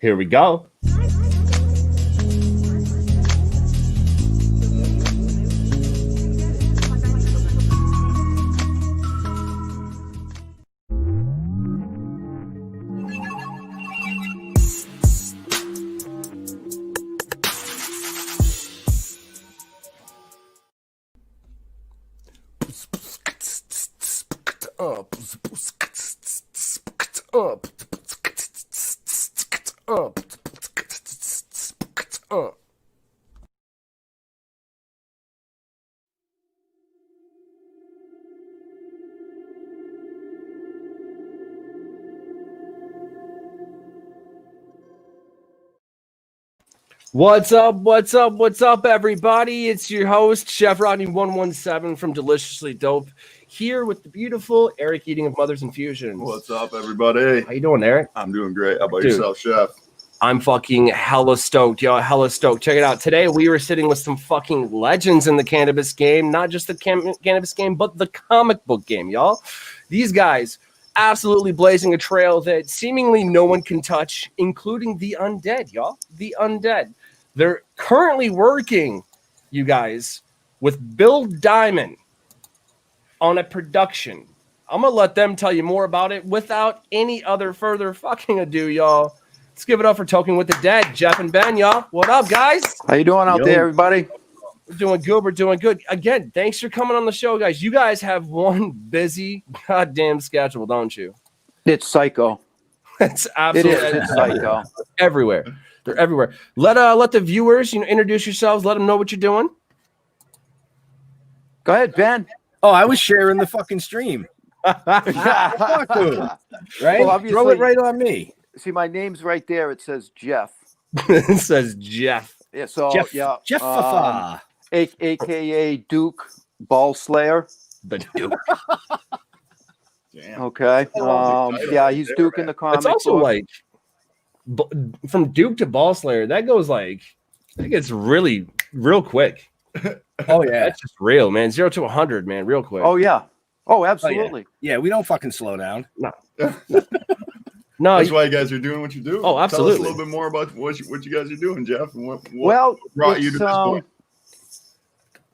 Here we go. What's up? What's up? What's up, everybody? It's your host, Chef Rodney 117 from Deliciously Dope, here with the beautiful Eric Eating of Mother's Infusions. What's up, everybody? How you doing, Eric? I'm doing great. How about yourself, Chef? I'm fucking hella stoked, y'all. Hella stoked. Check it out. Today, we were sitting with some fucking legends in the cannabis game. Not just the cannabis game, but the comic book game, y'all. These guys absolutely blazing a trail that seemingly no one can touch, including the undead, y'all. The undead. They're currently working, you guys, with Bill Diamond on a production. I'm going to let them tell you more about it without any other further fucking ado, y'all. Let's give it up for Toking with the Dead, Jeff and Ben, y'all. What up, guys? How you doing out there, everybody? We're doing good. We're doing good. Again, thanks for coming on the show, guys. You guys have one busy goddamn schedule, don't you? It's psycho. It's absolutely It's psycho. Everywhere. They're everywhere. Let the viewers, introduce yourselves. Let them know what you're doing. Go ahead, Ben. Oh, I was sharing the fucking stream. Fuck you. Right? Well, Throw it right on me. See, my name's right there. It says Jeff. It says Jeff. Yeah, so Jeff, yeah, Jeff AKA Duke Ball Slayer. The Duke. Damn. Okay. Yeah, he's Duke in the comic. It's also book. like from Duke to Ball Slayer, that goes like I think it's really real quick. Oh yeah, That's just real, man. 0 to 100, man, real quick. Oh yeah. Oh, absolutely. yeah. We don't fucking slow down. No, That's why you guys are doing what you do. Oh, absolutely. Tell us a little bit more about what you guys are doing, Jeff, and what Well, brought you to this point.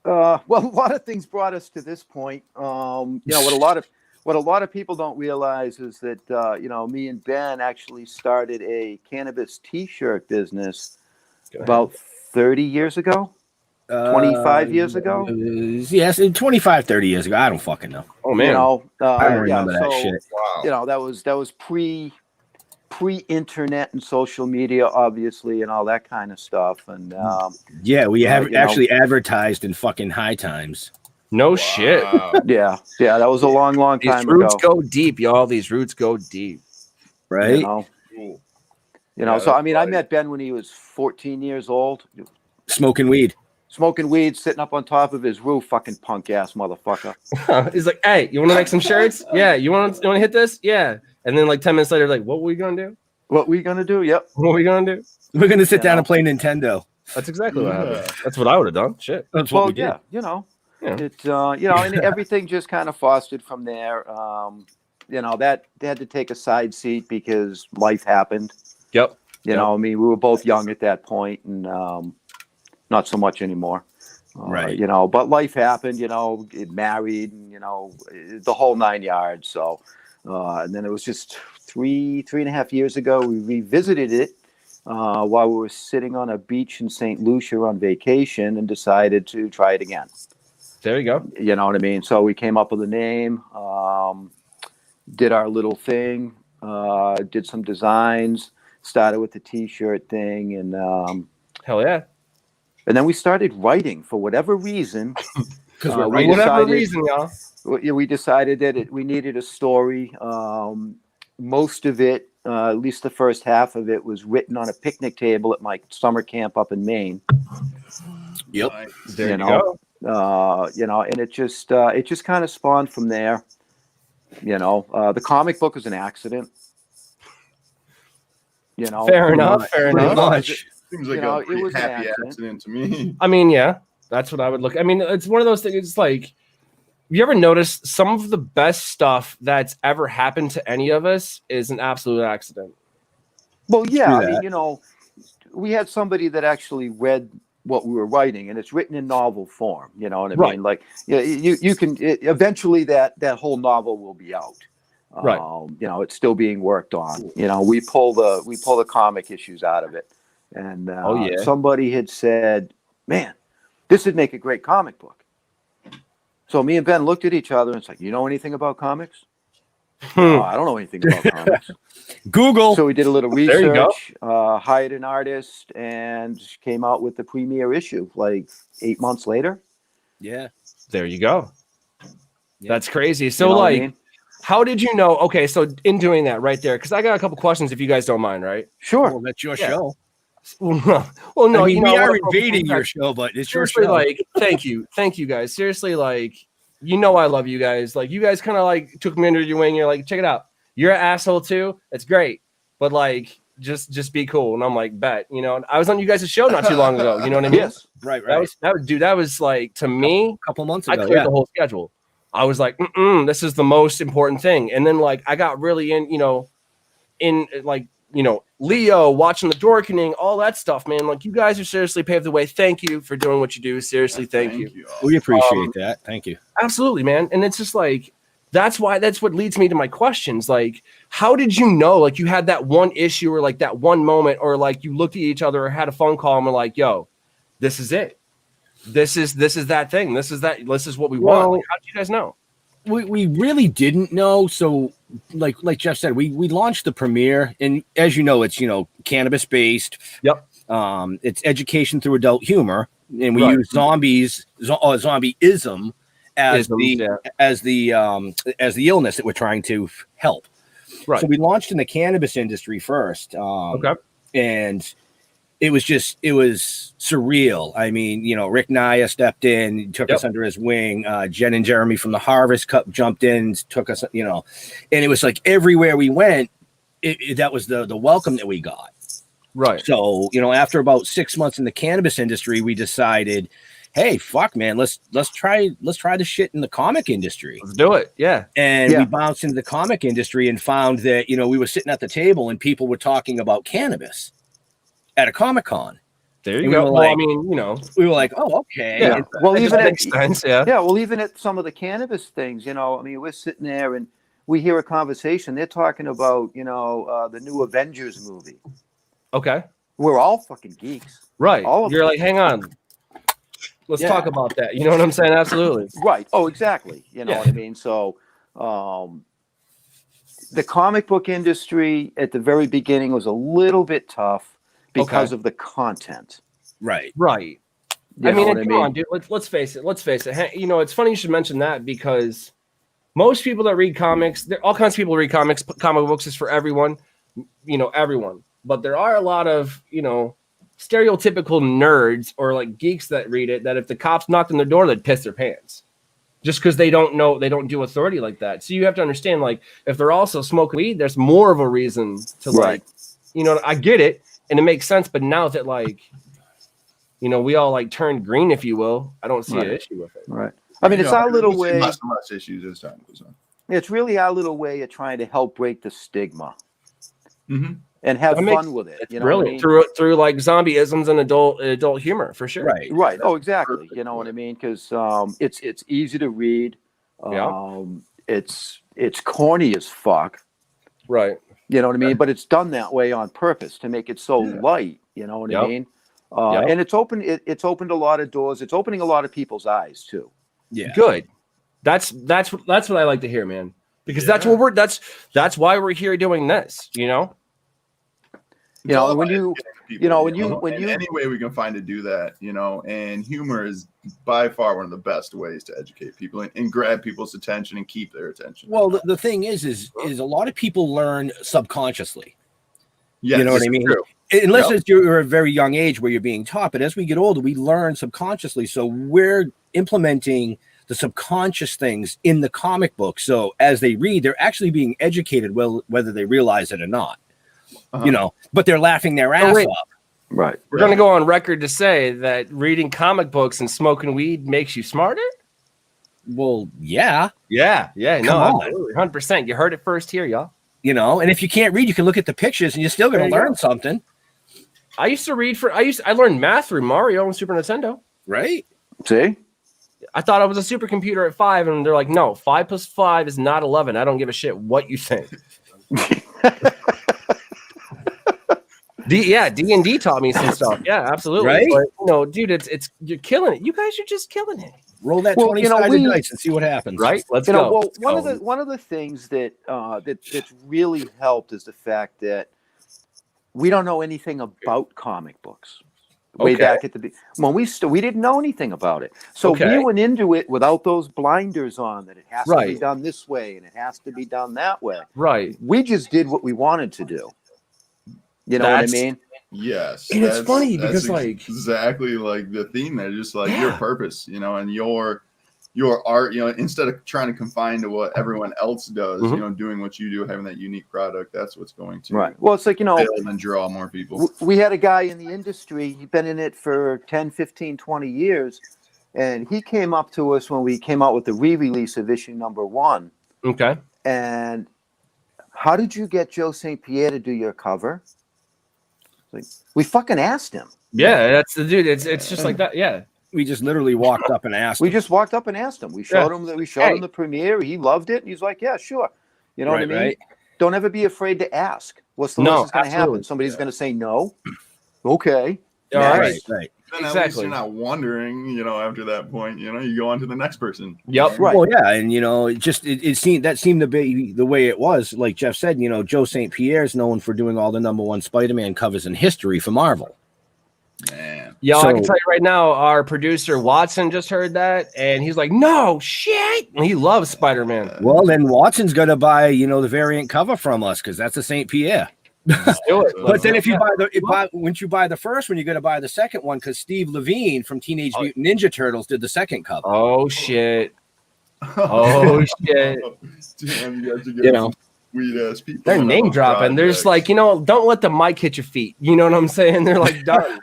Well, a lot of things brought us to this point. What a lot of people don't realize is that me and Ben actually started a cannabis T-shirt business about 30 years ago, 25 years ago. Yes, 25, 30 years ago. I don't fucking know. Oh man, I don't remember that shit. Wow. That was pre-internet and social media, obviously, and all that kind of stuff. And yeah, we have actually advertised in fucking High Times. no shit. yeah, that was a long These time roots ago. go deep, y'all. These roots go deep. Right? Cool. So I mean, I met Ben when he was 14 years old, Smoking weed. smoking weed, sitting up on top of his roof, fucking punk ass motherfucker. He's like, hey, you want to make some shirts? Yeah. You want to hit this? Yeah. And then like 10 minutes later, like, what were we gonna do? What we gonna do? Yep. What are we gonna do? We're gonna sit down and play Nintendo. That's exactly what happened. That's what I would have done. Shit. That's what Well, we did. yeah, Yeah. It and everything just kind of fostered from there. That they had to take a side seat because life happened. Yep. I mean, we were both young at that point, and not so much anymore. Right. But life happened. Get married, and the whole 9 yards. So, and then it was just three and a half years ago we revisited it while we were sitting on a beach in St. Lucia on vacation, and decided to try it again. There you go. You know what I mean? So we came up with a name, did our little thing, did some designs, started with the T-shirt thing, and Hell yeah. and then we started writing for whatever reason. Because we're we right. Whatever decided- reason, y'all. We decided that we needed a story. Most of it, at least the first half of it, was written on a picnic table at my summer camp up in Maine. Yep. There you know. go. And it just kind of spawned from there. The comic book was an accident. Fair enough. Fair Pretty enough. much. Seems like it a pretty was an happy accident. accident to me. I mean, yeah, that's what I would look. I mean, it's one of those things. It's like, you ever notice some of the best stuff that's ever happened to any of us is an absolute accident? Well, yeah, I that. mean, you know, we had somebody that actually read what we were writing, and it's written in novel form. You know what I Right. mean? Like, yeah, you can eventually that whole novel will be out. Right. You know, it's still being worked on. You know, we pull the comic issues out of it, and Oh, yeah. somebody had said, "Man, this would make a great comic book." So me and Ben looked at each other and it's like, "You know anything about comics?" No, I don't know anything about comics. Google. So we did a little There you go. research, hired an artist, and came out with the premiere issue like 8 months later. Yeah. There you go. Yeah. That's crazy. So, You know what I like, mean? how did you know? Okay, so in doing that right there, because I got a couple questions if you guys don't mind, right? Sure. Well, that's your Yeah. show. Well, no, I mean, you know, we I are wanna focus invading on your that. show, but it's your Seriously, show. like, thank you guys. Seriously, like, you know, I love you guys. Like, you guys kind of like took me under your wing. You're like, check it out. You're an asshole too. It's great, but like, just be cool. And I'm like, bet. You know, I was on you guys' show not too long ago. You know what I mean? Yes. Right. That was like, to me, a couple months I ago. cleared Yeah. the whole schedule. I was like, this is the most important thing. And then like I got really in, you know, like, you know, Leo, watching the Dorkening, all that stuff, man. Like you guys are seriously paved the way. Thank you for doing what you do. Seriously, thank you. We appreciate that. Thank you. Absolutely, man. And it's just like that's what leads me to my questions. Like, how did you know? Like you had that one issue or like that one moment, or like you looked at each other or had a phone call and were like, yo, this is it. This is that thing. This is what we want. Like, how did you guys know? We really didn't know. So like Jeff said, we launched the premiere, and as you know, it's, you know, cannabis based. Yep. It's education through adult humor, and we Right. use zombieism as the illness that we're trying to help. Right. So we launched in the cannabis industry first. Okay. And it was surreal. I mean, you know, Rick Naya stepped in, took us under his wing. Jen and Jeremy from the Harvest Cup jumped in, took us, you know, and it was like everywhere we went, that was the welcome that we got. Right. So, you know, after about 6 months in the cannabis industry, we decided, hey, fuck, man, let's try the shit in the comic industry. Let's do it. Yeah. And we bounced into the comic industry and found that, you know, we were sitting at the table and people were talking about cannabis at a Comic-Con. There you go. Well, like, I mean, you know, we were like, oh, okay. Yeah. Well, even makes sense. Yeah. Yeah. Well, even at some of the cannabis things, you know, I mean, we're sitting there and we hear a conversation. They're talking about, you know, the new Avengers movie. Okay. We're all fucking geeks. Right. All of You're them. like, hang on. Let's talk about that. You know what I'm saying? Absolutely. Right. Oh, exactly. You know what I mean? So, the comic book industry at the very beginning was a little bit tough because of the content. Right. Right. You I mean, know what come on, dude. Let's face it. Let's face it. Hey, you know, it's funny you should mention that because most people that read comics, all kinds of people read comics. Comic books is for everyone. You know, everyone. But there are a lot of, you know, stereotypical nerds or like geeks that read it that if the cops knocked on their door, they'd piss their pants. Just because they don't know, they don't do authority like that. So you have to understand, like, if they're also smoking weed, there's more of a reason to like, you know, I get it and it makes sense. But now that like, you know, we all like turned green, if you will, I don't see an issue with it. Right. I mean, it's our little way. Less issues as time goes on. It's really our little way of trying to help break the stigma and have That fun with it. You know what I mean? through like zombieisms and adult humor for sure. Right. Right. Oh, exactly. You know what I mean? Because it's easy to read. It's corny as fuck. Right. You know what I mean? But it's done that way on purpose to make it so light. You know what I mean? And it's opened a lot of doors. It's opening a lot of people's eyes too. Yeah. Good. That's what I like to hear, man. Because that's what that's why we're here doing this, you know? You know, when you any way we can find to do that, you know, and humor is by far one of the best ways to educate people and grab people's attention and keep their attention. Well, the thing is a lot of people learn subconsciously. Yes, you know what I mean? True. Unless it's you're a very young age where you're being taught, but as we get older, we learn subconsciously. So we're implementing the subconscious things in the comic book. So as they read, they're actually being educated, whether they realize it or not. You know, but they're laughing their ass off. Right. We're going to go on record to say that reading comic books and smoking weed makes you smarter? Well, yeah. Yeah. Come No, on. absolutely. 100%. You heard it first here, y'all. You know, and if you can't read, you can look at the pictures, and you're still going to learn something. I used to read I learned math through Mario and Super Nintendo. Right? See? I thought I was a supercomputer at 5, and they're like, no, 5 plus 5 is not 11. I don't give a shit what you think. D&D taught me some stuff. Yeah, absolutely. Right? But, you know, dude, it's you're killing it. You guys are just killing it. Roll that 20-sided dice and see what happens. Right? Let's go. Well, one of the things that that's really helped is the fact that we don't know anything about comic books. Way back at the when we didn't know anything about it, so we went into it without those blinders on. That it has to be done this way and it has to be done that way. Right. We just did what we wanted to do. You know what I mean? Yes. And it's funny because like exactly like the theme there, just like your purpose, you know, and your art, you know, instead of trying to confine to what everyone else does, you know, doing what you do, having that unique product, that's what's going to Well, it's like, you know, build and draw more people. We had a guy in the industry, he'd been in it for 10, 15, 20 years, and he came up to us when we came out with the re-release of issue number 1. Okay. And how did you get Joe St. Pierre to do your cover? Like, we fucking asked him. Yeah, that's the dude. It's just like that. Yeah. We just literally walked up and asked. We just walked up and asked him. We showed him that him the premiere. He loved it. And he's like, yeah, sure. You know what I mean? Right. Don't ever be afraid to ask. What's the worst that's going to happen? Somebody's going to say no. Okay. All right. Then at least you're not wondering, you know, after that point, you know, you go on to the next person. Yep. Right. Well, yeah, and you know, it seemed to be the way it was. Like Jeff said, you know, Joe St. Pierre is known for doing all the #1 Spider-Man covers in history for Marvel. Man. Yo, I can tell you right now, our producer Watson just heard that, and he's like, "No shit!" And he loves Spider-Man. Well, then Watson's gonna buy, you know, the variant cover from us because that's a St. Pierre. Do it. But then if you once you buy the first one, you're gonna buy the second one because Steve Levine from Teenage Mutant Ninja Turtles did the second cover. Oh shit! Oh shit! Damn, you guys are you know, sweet ass people. They're name dropping. They're just like, you know, don't let the mic hit your feet. You know what I'm saying? They're like, done,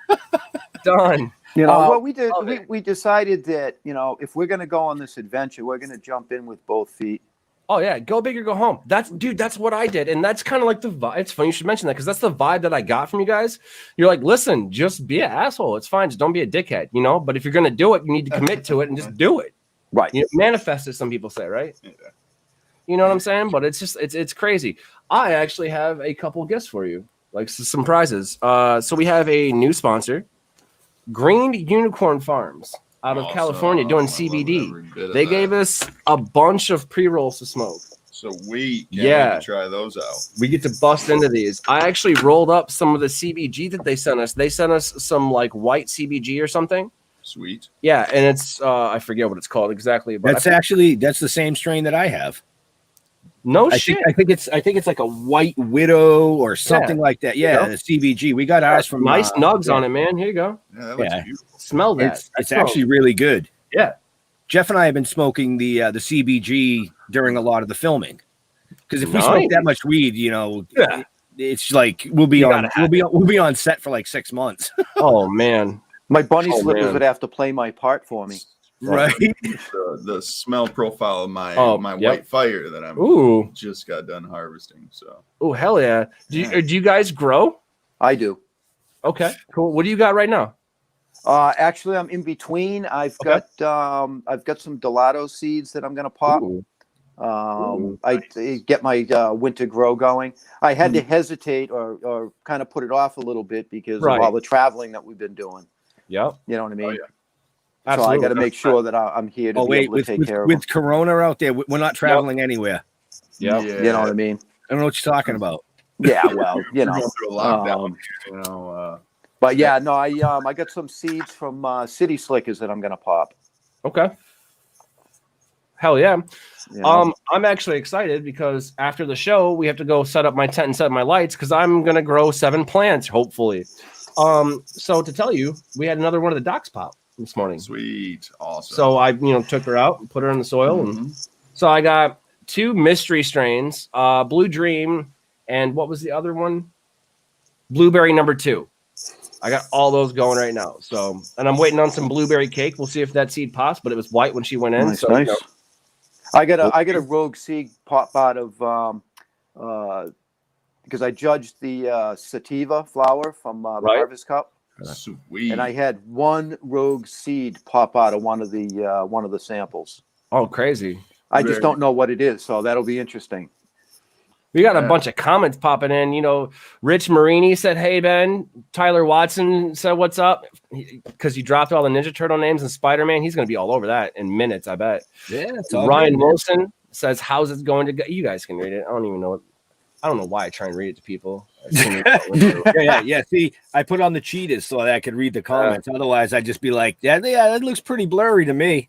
done. You know, well, we did. We decided that, you know, if we're gonna go on this adventure, we're gonna jump in with both feet. Oh yeah, go big or go home. That's what I did, and that's kind of like the vibe. It's funny you should mention that because that's the vibe that I got from you guys. You're like, listen, just be an asshole. It's fine. Just don't be a dickhead, you know. But if you're gonna do it, you need to commit to it and just do it. Right. You know, manifest it. Some people say, right? Yeah. You know what I'm saying? But it's just it's crazy. I actually have a couple gifts for you, like some prizes. So we have a new sponsor, Green Unicorn Farms. Out of California doing CBD. They gave us a bunch of pre-rolls to smoke. So we can try those out. We get to bust into these. I actually rolled up some of the CBG that they sent us. They sent us some like white CBG or something. Sweet. Yeah, and it's I forget what it's called exactly. But that's the same strain that I have. No shit. I think it's like a White Widow or something like that. Yeah, the CBG. We got ours from nice nugs on it, man. Here you go. Yeah, that looks beautiful. Smell that. It's actually really good. Yeah. Jeff and I have been smoking the CBG during a lot of the filming because if we smoke that much weed, you know, it's like we'll be on set for like 6 months. Oh man, my bunny slippers would have to play my part for me. Right. The smell profile of my white fire that I'm just got done harvesting. So hell yeah. Do you guys grow? I do. Okay, cool. What do you got right now? Actually, I'm in between. I've got some Delato seeds that I'm gonna pop. I get my winter grow going. I had to hesitate or kind of put it off a little bit because of all the traveling that we've been doing. Yep. You know what I mean? Oh, yeah. Absolutely. So I got to make sure that I'm here to be able to take care of them. With Corona out there, we're not traveling anywhere. Yeah. You know what I mean? I don't know what you're talking about. Yeah, well, you know. Going through a lockdown, you know. But yeah, no, I got some seeds from City Slickers that I'm gonna pop. Okay. Hell yeah. Yeah. I'm actually excited because after the show we have to go set up my tent and set up my lights because I'm gonna grow 7 plants, hopefully. So to tell you, we had another one of the docs pop this morning. Sweet, awesome. So I, took her out and put her in the soil, and so I got 2 mystery strains, Blue Dream, and what was the other one? Blueberry number 2. I got all those going right now. So, and I'm waiting on some blueberry cake. We'll see if that seed pops, but it was white when she went in. Nice, nice. I got a rogue seed pop out of because I judged the sativa flower from the Right. Harvest Cup, Sweet. and I had one rogue seed pop out of one of the samples. Oh, crazy. I just don't know what it is, so that'll be interesting. We got a Yeah. bunch of comments popping in. You know, Rich Marini said, "Hey Ben." Tyler Watson said, "What's up?" Because you dropped all the Ninja Turtle names and Spider-Man. He's going to be all over that in minutes, I bet. Yeah, it's all Ryan good, man. Wilson says, "How's it going to go?" You guys can read it. I don't even know. I don't know why I try and read it to people. yeah. See, I put on the cheetahs so that I could read the comments. Otherwise, I'd just be like, yeah, that looks pretty blurry to me.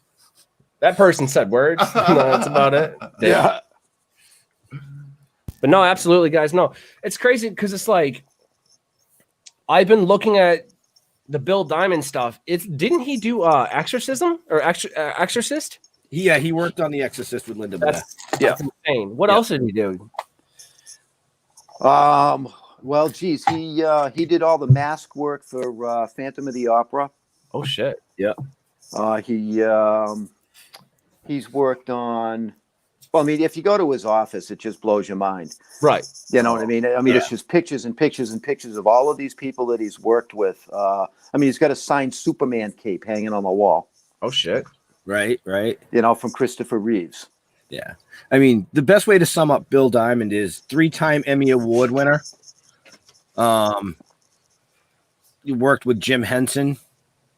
That person said words. No, that's about it. Yeah. But no, absolutely, guys. No, it's crazy because it's like I've been looking at the Bill Diamond stuff. Didn't he do Exorcism or Exorcist? Yeah, he worked on The Exorcist with Linda Blair. That's insane. What else did he do? Well, geez, he did all the mask work for Phantom of the Opera. Oh shit. He's worked on. Well, I mean, if you go to his office, it just blows your mind. Right. You know what I mean? It's just pictures and pictures and pictures of all of these people that he's worked with. I mean, he's got a signed Superman cape hanging on the wall. Oh shit. Right. You know, from Christopher Reeves. Yeah. I mean, the best way to sum up Bill Diamond is 3-time Emmy Award winner. He worked with Jim Henson.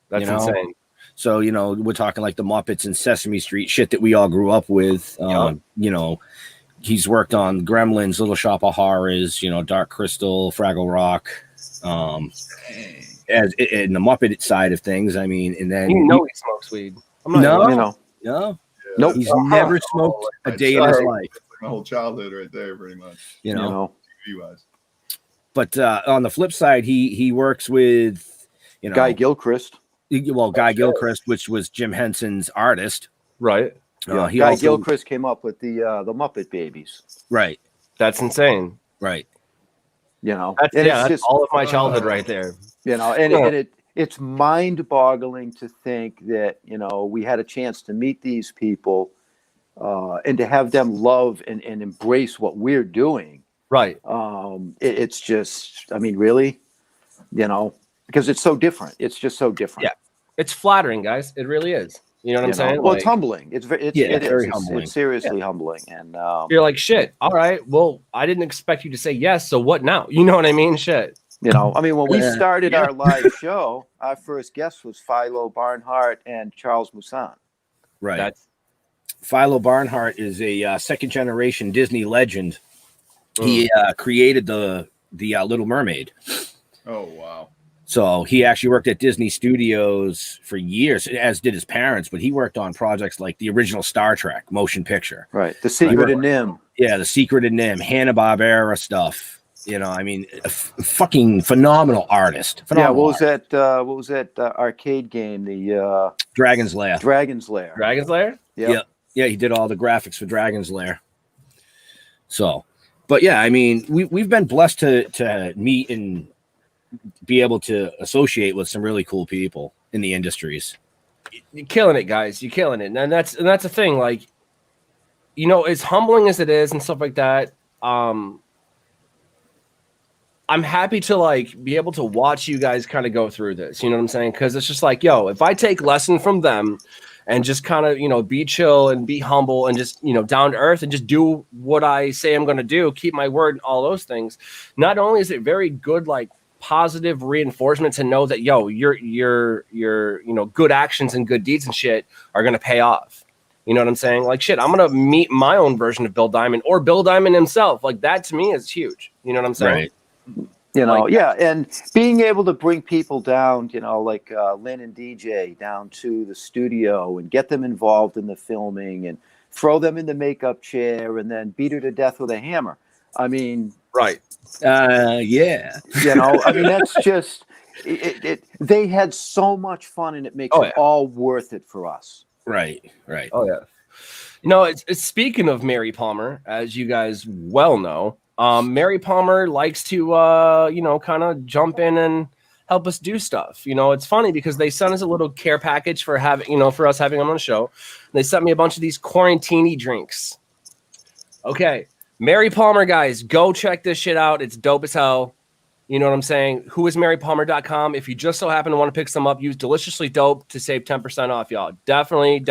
That's insane. So, you know, we're talking like the Muppets and Sesame Street, shit that we all grew up with. You know, he's worked on Gremlins, Little Shop of Horrors, you know, Dark Crystal, Fraggle Rock. As in the Muppet side of things, I mean, and then he smokes weed. No. Nope. He's never smoked a day in his life. My whole childhood, right there, pretty much. You know. TV-wise. But on the flip side, he works with, you know, Guy Gilchrist. Guy Gilchrist, which was Jim Henson's artist. Right. Guy Gilchrist came up with the Muppet Babies. Right. That's insane. Right. You know, that's just all of my childhood right there. You know, and it's mind-boggling to think that, you know, we had a chance to meet these people and to have them love and embrace what we're doing. Right. It's just, I mean, really, you know, because it's so different. It's just so different. Yeah. It's flattering, guys. It really is. You know what I'm saying? Well, it's humbling. It's very humbling. It's seriously humbling. And you're like, shit. All right. Well, I didn't expect you to say yes. So what now? You know what I mean? Shit. You know, I mean, when we started our live show, our first guest was Philo Barnhart and Charles Moussan. Right. Philo Barnhart is a second generation Disney legend. He created the Little Mermaid. Oh, wow. So he actually worked at Disney Studios for years, as did his parents, but he worked on projects like the original Star Trek motion picture. Right. The Secret of Nim. Yeah, The Secret of Nim, Hanna-Barbera stuff. You know, I mean, a fucking phenomenal artist. Phenomenal what was that arcade game? The Dragon's Lair. Dragon's Lair. Dragon's Lair? Yeah. Yeah, he did all the graphics for Dragon's Lair. So, but yeah, I mean, we've been blessed to meet and be able to associate with some really cool people in the industries. You're killing it, guys. You're killing it. And that's the thing. Like, you know, as humbling as it is and stuff like that, I'm happy to like be able to watch you guys kind of go through this. You know what I'm saying? Because it's just like, yo, if I take lesson from them and just kind of, you know, be chill and be humble and just, you know, down to earth and just do what I say I'm going to do, keep my word and all those things. Not only is it very good, like, positive reinforcement to know that, yo, your you know, good actions and good deeds and shit are going to pay off. You know what I'm saying? Like, shit, I'm going to meet my own version of Bill Diamond or Bill Diamond himself. Like, that to me is huge. You know what I'm saying? Right. You know, Like, and being able to bring people down, you know, like Lynn and DJ down to the studio and get them involved in the filming and throw them in the makeup chair and then beat her to death with a hammer. I mean, right. Yeah. You know, I mean, that's just they had so much fun and it makes it all worth it for us. Right. Oh, yeah. You know, it's speaking of Mary Palmer, as you guys well know, Mary Palmer likes to, you know, kind of jump in and help us do stuff. You know, it's funny because they sent us a little care package for having, you know, for us having them on the show. They sent me a bunch of these quarantini drinks. Okay. Mary Palmer, guys, go check this shit out. It's dope as hell. You know what I'm saying? Whoismarypalmer.com. If you just so happen to want to pick some up, use Deliciously Dope to save 10% off, y'all. Definitely,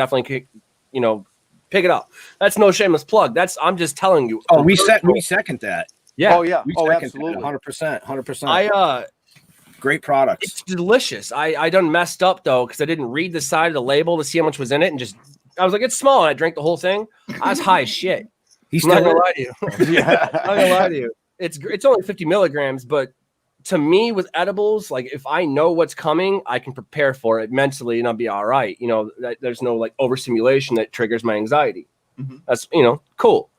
you know, pick it up. That's no shameless plug. I'm just telling you. Oh, we second that. Yeah. Oh yeah. We Oh, second absolutely. 100%. Great products. It's delicious. I done messed up though because I didn't read the side of the label to see how much was in it, and I was like, it's small, and I drank the whole thing. I was high as shit. He's I'm not still gonna lie to you. Yeah. I'm not gonna lie to you. It's only 50 milligrams, but to me, with edibles, like if I know what's coming, I can prepare for it mentally and I'll be all right. You know, there's no like overstimulation that triggers my anxiety. Mm-hmm. That's, you know, cool.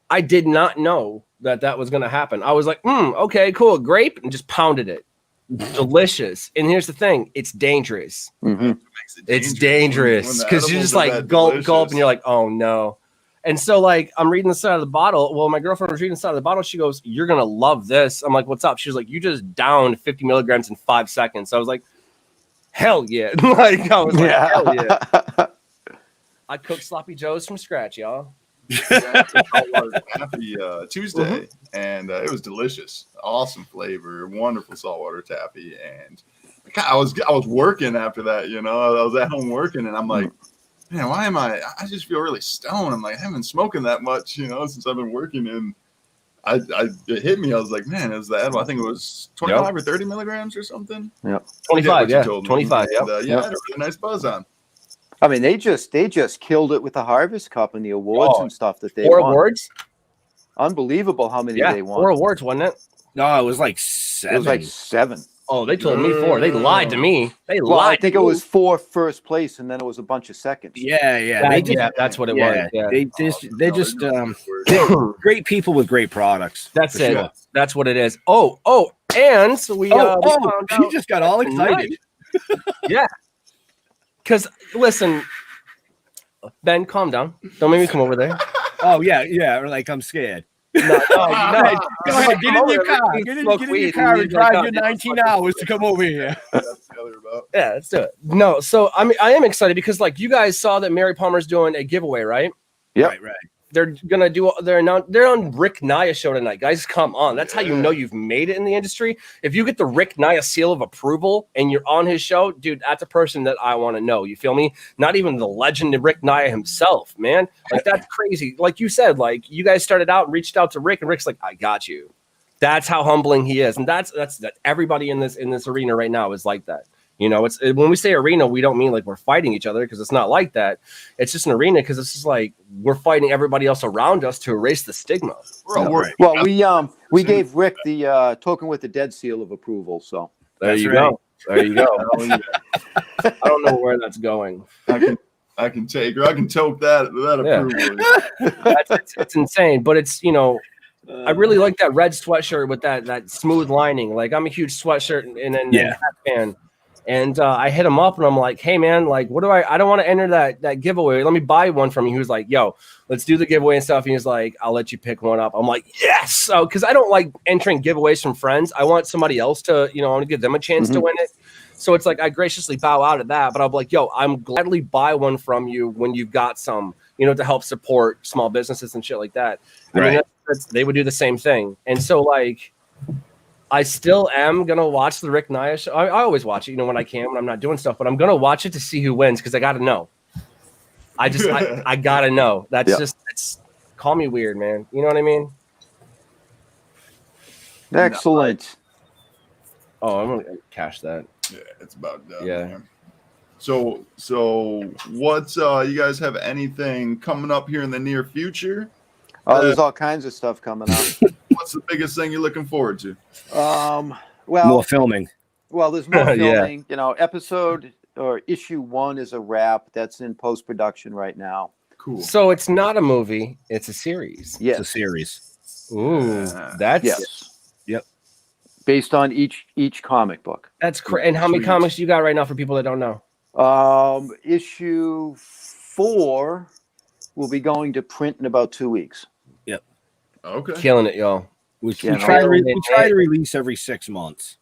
I did not know that was going to happen. I was like, okay, cool. Grape, and just pounded it. Delicious. And here's the thing. It's dangerous. Mm-hmm. It's dangerous because you just like gulp, and you're like, oh no. And so, like, I'm reading the side of the bottle. Well, my girlfriend was reading the side of the bottle. She goes, "You're going to love this." I'm like, "What's up?" She was like, "You just downed 50 milligrams in 5 seconds." So I was like, hell yeah. Hell yeah. I cooked sloppy joes from scratch, y'all. Happy Tuesday, and it was delicious. Awesome flavor, wonderful saltwater taffy. And I was working after that, you know. I was at home working, and I'm like, man, why am I just feel really stoned. I'm like, I haven't been smoking that much, you know, since I've been working. And it hit me. I was like, man, it was the edible. I think it was 25 or 30 milligrams or something. Yeah. 25, yeah. 25, and, I had a really nice buzz on. I mean, they just killed it with the Harvest Cup and the awards and stuff that they 4 won. awards? Unbelievable how many they won. 4 awards, wasn't it? No, it was like 7. It was like 7. Oh, they told me 4. They lied to me. They Well, lied. I think it was 4 first place, and then it was a bunch of seconds. Yeah, that's what it was. Yeah. They're just great people with great products. That's it. Sure. That's what it is. Oh, and so we she just got all excited. Yeah. Because listen, Ben, calm down. Don't make me come over there. Oh yeah. Like I'm scared. No. Go ahead, get in your car. Get in your car and drive your 19 hours to come over here. Yeah, let's do it. No, so I am excited because like you guys saw that Mary Palmer's doing a giveaway, right? Yeah, right. They're on Rick Naya show tonight, guys. Come on, that's how you know you've made it in the industry. If you get the Rick Naya seal of approval and you're on his show, dude, that's a person that I want to know. You feel me? Not even the legend of Rick Naya himself, man. Like that's crazy. Like you said, like you guys started out and reached out to Rick, and Rick's like, "I got you." That's how humbling he is, and that's everybody in this arena right now is like that. You know, it's when we say arena, we don't mean like we're fighting each other because it's not like that. It's just an arena because it's just like we're fighting everybody else around us to erase the stigma. Well, we gave Rick the Token with the Dead seal of approval. So there you go. There you go. I don't know where that's going. I can take or I can toke that approval. It's insane, but it's I really like that red sweatshirt with that smooth lining. Like I'm a huge sweatshirt and hat fan. And I hit him up and I'm like, hey man, like what do I don't want to enter that giveaway. Let me buy one from you. He was like, yo, let's do the giveaway and stuff. And he's like, I'll let you pick one up. I'm like, yes. So because I don't like entering giveaways from friends. I want somebody else to, I want to give them a chance to win it. So it's like I graciously bow out of that. But I'm like, yo, I'm gladly buy one from you when you've got some, to help support small businesses and shit like that. I mean, they would do the same thing. And so like I still am gonna watch the Rick Naya show. I always watch it, when I can, when I'm not doing stuff. But I'm gonna watch it to see who wins because I gotta know. I gotta know. That's it's call me weird, man. You know what I mean? Excellent. Oh, I'm gonna cash that. Yeah, it's about done. Yeah. Man. So what's you guys have anything coming up here in the near future? There's all kinds of stuff coming up. What's the biggest thing you're looking forward to? More filming. Well, there's more filming. Episode or issue 1 is a wrap. That's in post-production right now. Cool. So it's not a movie; it's a series. Yes. It's a series. Ooh, that's Yep. Based on each comic book. That's crazy. And how many comics do you got right now for people that don't know? Issue 4 will be going to print in about 2 weeks. Yep. Okay. Killing it, y'all. We try to release every 6 months.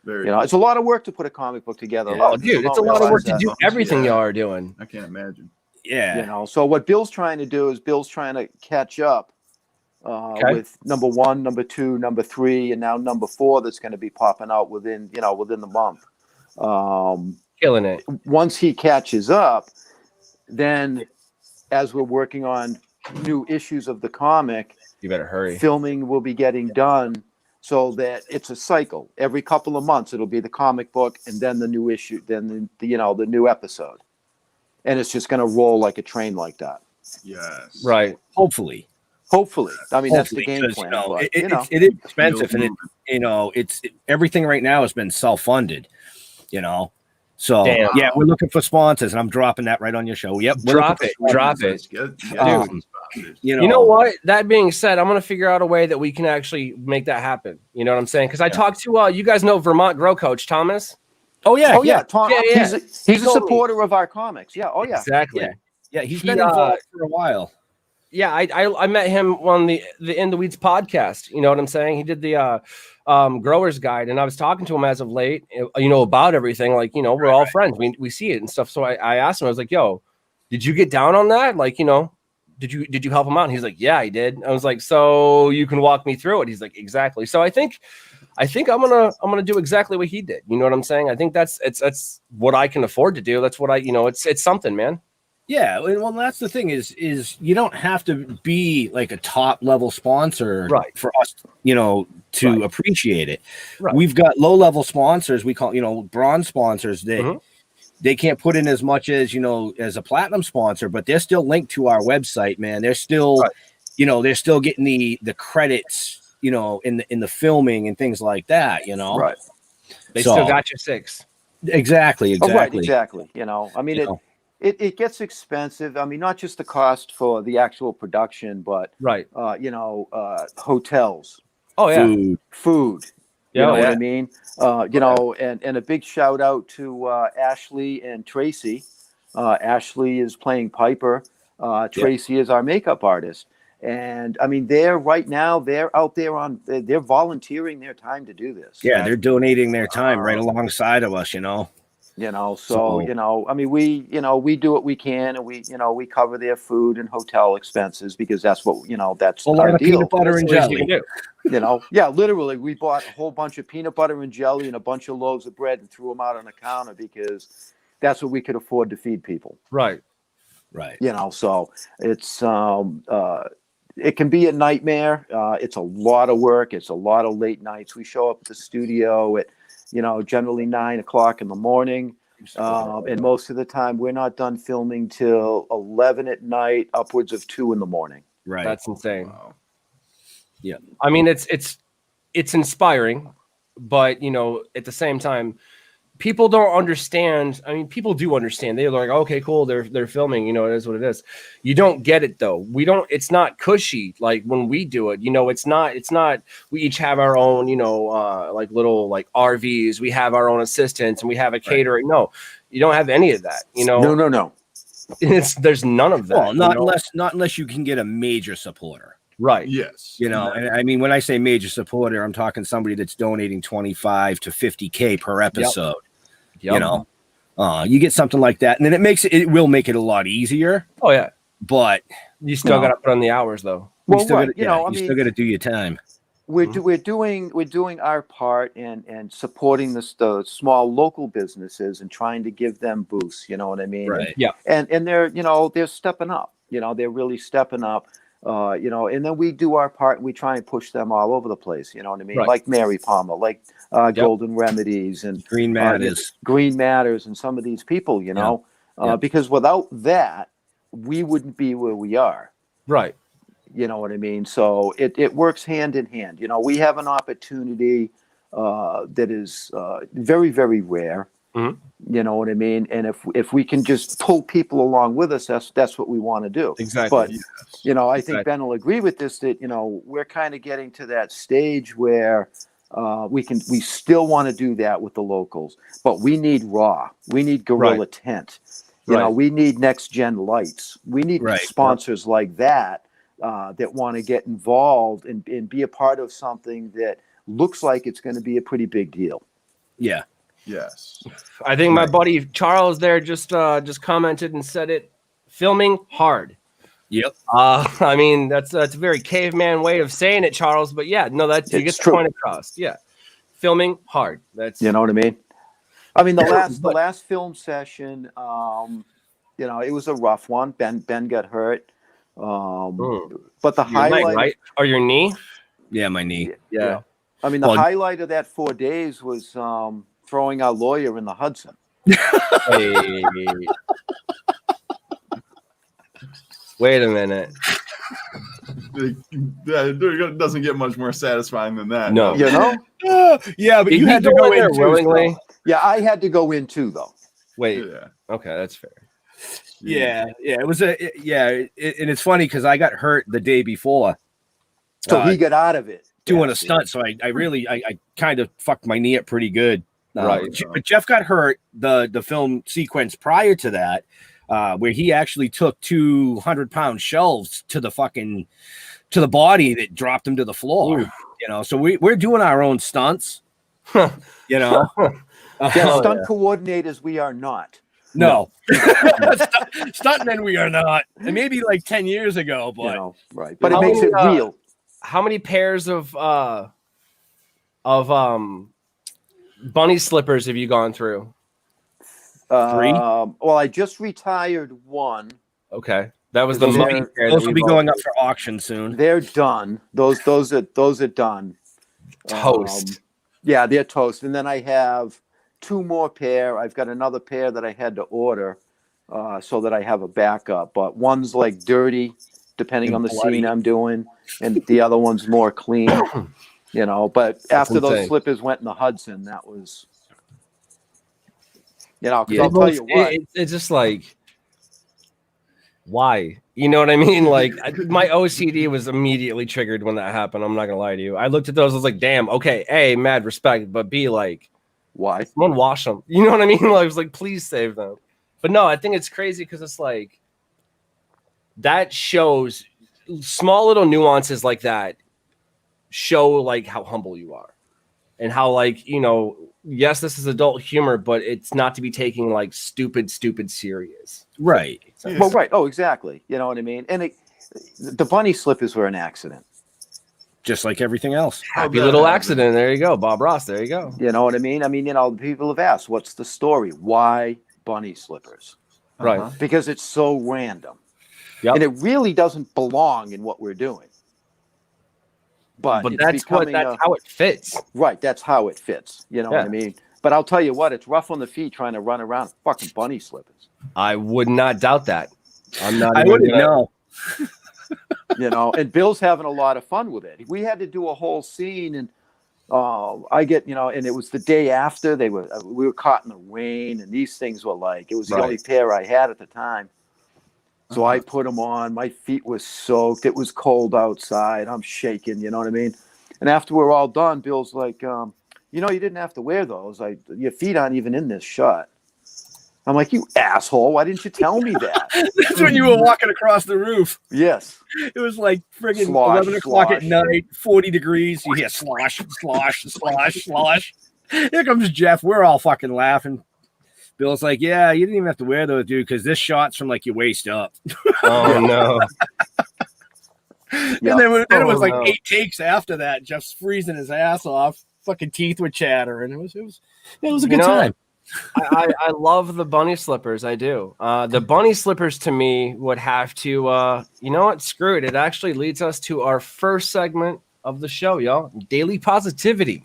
It's a lot of work to put a comic book together. Yeah. Dude, it's a lot of work to do everything y'all are doing. I can't imagine. Yeah. So what Bill's trying to do is Bill's trying to catch up with number 1, number 2, number 3, and now number 4 that's going to be popping out within the month. Killing it. Once he catches up, then as we're working on new issues of the comic, You better hurry. filming will be getting done so that it's a cycle. Every couple of months, it'll be the comic book and then the new issue, then the new episode. And it's just going to roll like a train like that. Yes. Right. Hopefully. I mean, that's the game plan. It is expensive, and it's everything right now has been self-funded, So Damn. yeah, we're looking for sponsors, and I'm dropping that right on your show. Yep, Drop it. Dude. You know what? That being said, I'm going to figure out a way that we can actually make that happen. You know what I'm saying? Because I talked to, you guys know Vermont Grow Coach Thomas? Oh, yeah. Tom, Yeah. He's a supporter of our comics. Yeah. Oh, yeah. Exactly. Yeah, he's been involved for a while. Yeah, I met him on the In the Weeds podcast. You know what I'm saying? He did the Growers Guide, and I was talking to him as of late, about everything. Like, we're all friends. We see it and stuff. So I asked him, I was like, yo, did you get down on that? Like, did you help him out? And he's like, yeah, I did. I was like, so you can walk me through it. He's like, exactly. So I think I'm gonna do exactly what he did. You know what I'm saying? I think that's what I can afford to do. That's what it's something, man. Yeah, well, that's the thing is you don't have to be like a top level sponsor for us, to appreciate it. Right. We've got low level sponsors. We call, bronze sponsors that they can't put in as much as, as a platinum sponsor, but they're still linked to our website, man. They're still, they're still getting the credits, in the filming and things like that, Right. They still got your 6. Exactly. Oh, right, exactly. I mean, It gets expensive. I mean, not just the cost for the actual production, but hotels. Oh yeah, food. You know what I mean? And a big shout out to Ashley and Tracy. Ashley is playing Piper. Tracy is our makeup artist. And I mean, they're out there they're volunteering their time to do this. Yeah, they're donating their time right alongside of us. I mean, we do what we can, and we cover their food and hotel expenses because that's what, that's a lot of peanut butter and jelly. Literally, we bought a whole bunch of peanut butter and jelly and a bunch of loaves of bread and threw them out on the counter because that's what we could afford to feed people. Right. So it's, it can be a nightmare. It's a lot of work. It's a lot of late nights. We show up at the studio at, generally 9 o'clock in the morning. And most of the time we're not done filming till 11 at night, upwards of 2 in the morning. Right. That's insane. Wow. Yeah. I mean, it's inspiring, but at the same time, people don't understand. I mean, people do understand. They're like, okay, cool. They're filming, it is what it is. You don't get it though. It's not cushy. Like when we do it, it's not, we each have our own, like little like RVs. We have our own assistants and we have a catering. No, you don't have any of that, No. There's none of that. Well, not unless you can get a major supporter. Right. Yes. And I mean, when I say major supporter, I'm talking somebody that's donating 25 to 50K per episode. Yep. You get something like that, and then it will make it a lot easier. Oh yeah, but you still got to put on the hours though. Well, you still got to do your time. We're doing our part and supporting the small local businesses and trying to give them boosts. You know what I mean? Right. And they're stepping up. They're really stepping up. And then we do our part and we try and push them all over the place. You know what I mean? Right. Like Mary Palmer, like Golden Remedies and Green Matters and some of these people, because without that, we wouldn't be where we are. Right. You know what I mean? So it works hand in hand. We have an opportunity that is very, very rare. Mm-hmm. You know what I mean? And if we can just pull people along with us, that's what we want to do. Exactly. But, I think Ben will agree with this, that, we're kind of getting to that stage where we still want to do that with the locals, but we need raw. We need Gorilla Tent. We need next gen lights. We need sponsors like that that want to get involved and be a part of something that looks like it's going to be a pretty big deal. Yeah. Yes. I think my buddy Charles there just commented and said it. Filming hard. Yep. I mean, that's a very caveman way of saying it, Charles. But yeah, no, that's you It's get the true. point across. Yeah, filming hard. That's You know what I mean? I mean, the But- last film session, you know, it was a rough one. Ben got hurt. But the your leg, highlight, right? Or your knee? Yeah, my knee. Yeah. I mean, the Well- highlight of that 4 days was throwing our lawyer in the Hudson. Hey. Wait a minute. It doesn't get much more satisfying than that. No. You know? Yeah, but Did you had to go go in there in too, willingly. Yeah, I had to go in too, though. Wait. Yeah. Okay, that's fair. Yeah, it was and it's funny because I got hurt the day before. So he got out of it. Doing Yeah. a stunt, so I really kind of fucked my knee up pretty good. Right. But Jeff got hurt the film sequence prior to that, where he actually took 200-pound shelves to the body that dropped him to the floor. Ooh. You know, so we're doing our own stunts. You know, Yeah, stunt coordinators, we are not. no, stuntmen we are not, and maybe like 10 years ago, but You know, right. But How it makes many, it real. How many pairs of bunny slippers have you gone through? 3? Well, I just retired one. Okay. That was the Those money are- pair those that will we be going up for auction soon. They're done. Those are done. toast. Yeah, they're toast. And then I have 2 more pair. I've got another pair that I had to order so that I have a backup. But one's like dirty, depending And on the bloody. scene I'm doing, and the other one's more clean. You know, but after those insane. slippers went in the Hudson, that was, you know, because Yeah. I'll tell you what. It's just like, why? You know what I mean? Like my OCD was immediately triggered when that happened. I'm not gonna lie to you. I looked at those. I was like, damn. Okay, A, mad respect, but B, like, Why? someone wash them. You know what I mean? Like, I was like, please save them. But no, I think it's crazy because it's like that shows small little nuances like that show like how humble you are and how, like, you know, yes, this is adult humor, but it's not to be taken like stupid serious. Right. Yeah. Well, right. Oh, exactly. You know what I mean? And the bunny slippers were an accident. Just like everything else. Happy little accident. There you go. Bob Ross. There you go. You know what I mean? I mean, you know, people have asked, what's the story? Why bunny slippers? Right. Uh-huh. Because it's so random. Yep. And it really doesn't belong in what we're doing. But it's that's becoming how it fits. right. That's how it fits. You know what I Yeah. mean? But I'll tell you what, it's rough on the feet trying to run around fucking bunny slippers. I would not doubt that. I'm not. I even wouldn't gonna- know. You know, and Bill's having a lot of fun with it. We had to do a whole scene, and I get, you know, and it was the day after we were caught in the rain, and these things were like, it was the Right. only pair I had at the time. So I put them on. My feet were soaked. It was cold outside. I'm shaking. You know what I mean? And after we're all done, Bill's like, you know, you didn't have to wear those. Your feet aren't even in this shot. I'm like, you asshole! Why didn't you tell me that? That's when you were walking across the roof. Yes. It was like friggin' Slosh, 11 o'clock at slosh. night, 40 degrees. You hear slosh, slosh, slosh, slosh. Here comes Jeff. We're all fucking laughing. Bill's like, yeah, you didn't even have to wear those, dude, because this shot's from like your waist up. Oh no. Yeah. And then it was Oh, like no. 8 takes after that. Jeff's freezing his ass off. Fucking teeth were chattering. It was a good know, time. I love the bunny slippers. I do. The bunny slippers to me would have to, you know what? Screw it. It actually leads us to our first segment of the show, y'all. Daily positivity.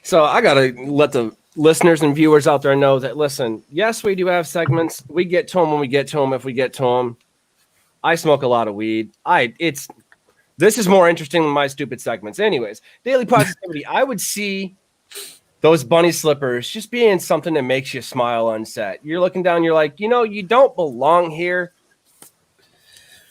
So I got to let the listeners and viewers out there know that, listen, yes, we do have segments. We get to them when we get to them, if we get to them. I smoke a lot of weed. This is more interesting than my stupid segments. Anyways, daily positivity. I would see those bunny slippers just being something that makes you smile on set. You're looking down, you're like, you know, you don't belong here,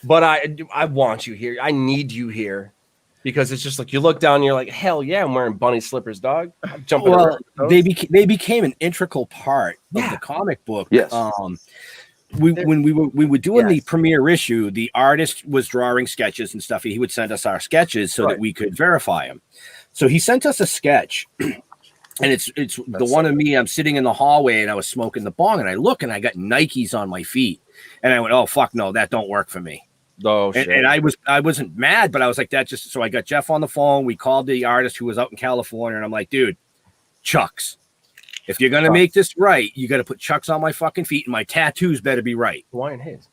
but I want you here. I need you here. Because it's just like you look down and you're like, hell yeah, I'm wearing bunny slippers, dog. I'm jumping Well, around with those. they became an integral part of the comic book. Yes. When we were doing the Yes. premiere issue, the artist was drawing sketches and stuff. He would send us our sketches so Right. that we could verify them. So he sent us a sketch, and it's the one of me. I'm sitting in the hallway and I was smoking the bong, and I look and I got Nikes on my feet, and I went, "Oh fuck no, that don't work for me." Oh shit! And I wasn't mad, but I was like, that just. So I got Jeff on the phone. We called the artist who was out in California, and I'm like, dude, Chucks. If you're gonna make this right, you got to put Chucks on my fucking feet, and my tattoos better be right. Hawaiian Haze.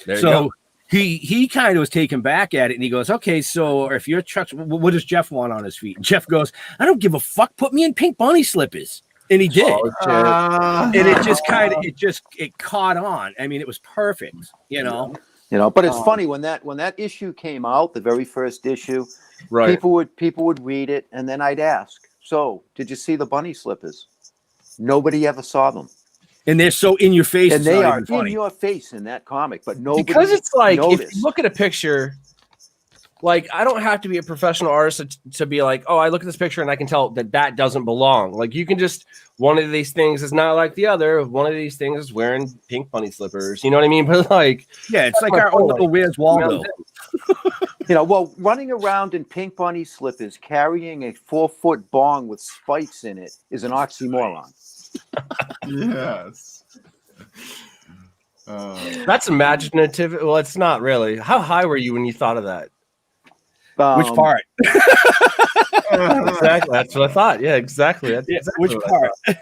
There you So go. he kind of was taken back at it, and he goes, "Okay, so if you're Chucks, what does Jeff want on his feet?" And Jeff goes, "I don't give a fuck. Put me in pink bunny slippers." And he did. Oh, shit. And it just kind of it caught on. I mean, it was perfect, you know. But it's funny when that issue came out, the very first issue, Right. people would read it, and then I'd ask, "So, did you see the bunny slippers?" Nobody ever saw them, And they're so in your face, and it's they not are even in funny. your face in that comic. But nobody Because it's like noticed. if you look at a picture, like I don't have to be a professional artist to be like, oh, I look at this picture and I can tell that doesn't belong. Like you can just one of these things is not like the other. One of these things is wearing pink bunny slippers. You know what I mean? But like, Yeah, it's like our own little Where's Waldo. Well, running around in pink bunny slippers, carrying a 4-foot bong with spikes in it is an oxymoron. Yes. That's imaginative. Well, it's not really. How high were you when you thought of that? Which part? Exactly. That's what I thought. Yeah, exactly. That's exactly Which what I part? thought.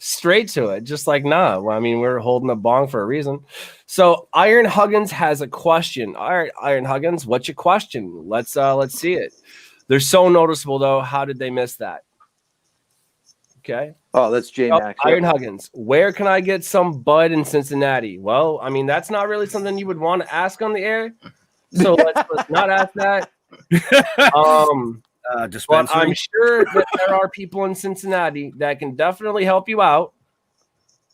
Straight to it. Just like, nah. Well, I mean, we're holding a bong for a reason. So Iron Huggins has a question. All right, Iron Huggins, what's your question? Let's see it. They're so noticeable though. How did they miss that? Okay. Oh, that's J Max. Iron Huggins, where can I get some bud in Cincinnati? Well, I mean, that's not really something you would want to ask on the air. So let's not ask that. But I'm sure that there are people in Cincinnati that can definitely help you out.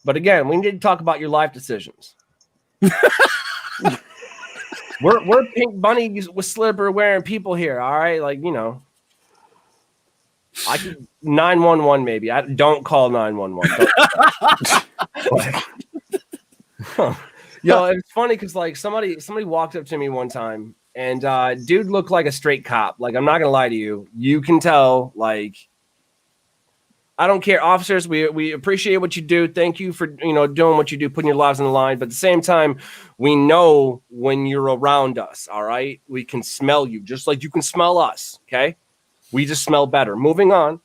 But again, we need to talk about your life decisions. we're pink bunnies with slipper wearing people here. All right, like I could 911 maybe. I don't call 911. Yo, it's funny because like somebody walked up to me one time. And dude looked like a straight cop. Like, I'm not going to lie to you. You can tell, like, I don't care. Officers, we appreciate what you do. Thank you for, doing what you do, putting your lives on the line. But at the same time, we know when you're around us, all right? We can smell you just like you can smell us, okay? We just smell better. Moving on.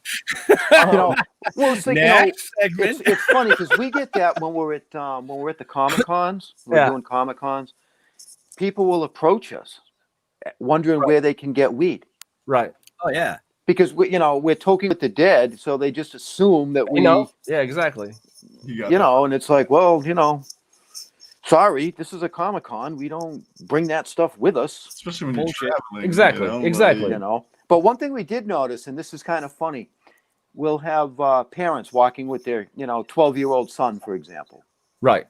It's like, it's funny because we get that when we're at the Comic-Cons, we're doing Comic-Cons, people will approach us wondering where they can get weed. Right. Oh yeah. Because we're talking with the dead, so they just assume that we Yeah, exactly. And it's like, well, sorry, this is a Comic-Con. We don't bring that stuff with us. Especially when you're traveling. Exactly. But one thing we did notice, and this is kind of funny, we'll have parents walking with their, 12-year-old son, for example. Right.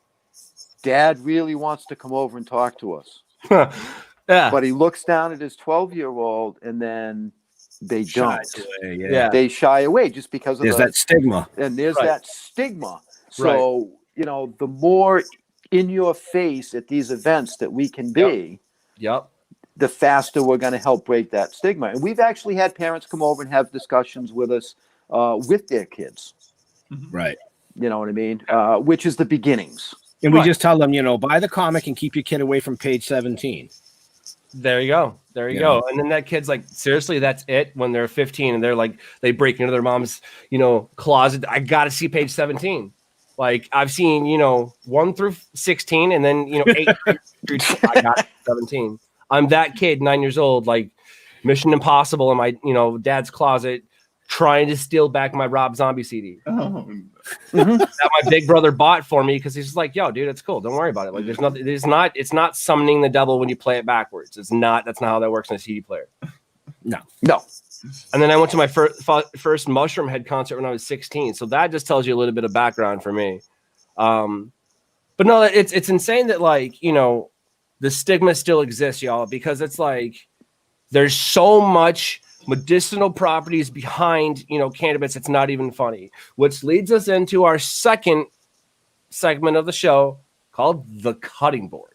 Dad really wants to come over and talk to us. Yeah. But he looks down at his 12-year-old and then they don't. They shy away just because of that stigma. And there's that stigma. So, the more in your face at these events that we can be, the faster we're going to help break that stigma. And we've actually had parents come over and have discussions with us with their kids. Right. You know what I mean? Which is the beginnings. And we just tell them, buy the comic and keep your kid away from page 17. There you go. And then that kid's like, seriously, that's it when they're 15 and they're like, they break into their mom's, closet. I got to see page 17. Like I've seen, 1 through 16 and then, 8 through I got 17. I'm that kid, 9 years old, like Mission Impossible in my, dad's closet, trying to steal back my Rob Zombie CD. That my big brother bought for me because he's just like, yo, dude, it's cool. Don't worry about it. Like, it's not summoning the devil when you play it backwards. That's not how that works in a CD player. No. And then I went to my first Mushroom Head concert when I was 16. So that just tells you a little bit of background for me. But no, it's insane that like, the stigma still exists, y'all, because it's like there's so much medicinal properties behind, cannabis. It's not even funny, which leads us into our second segment of the show called The Cutting Board.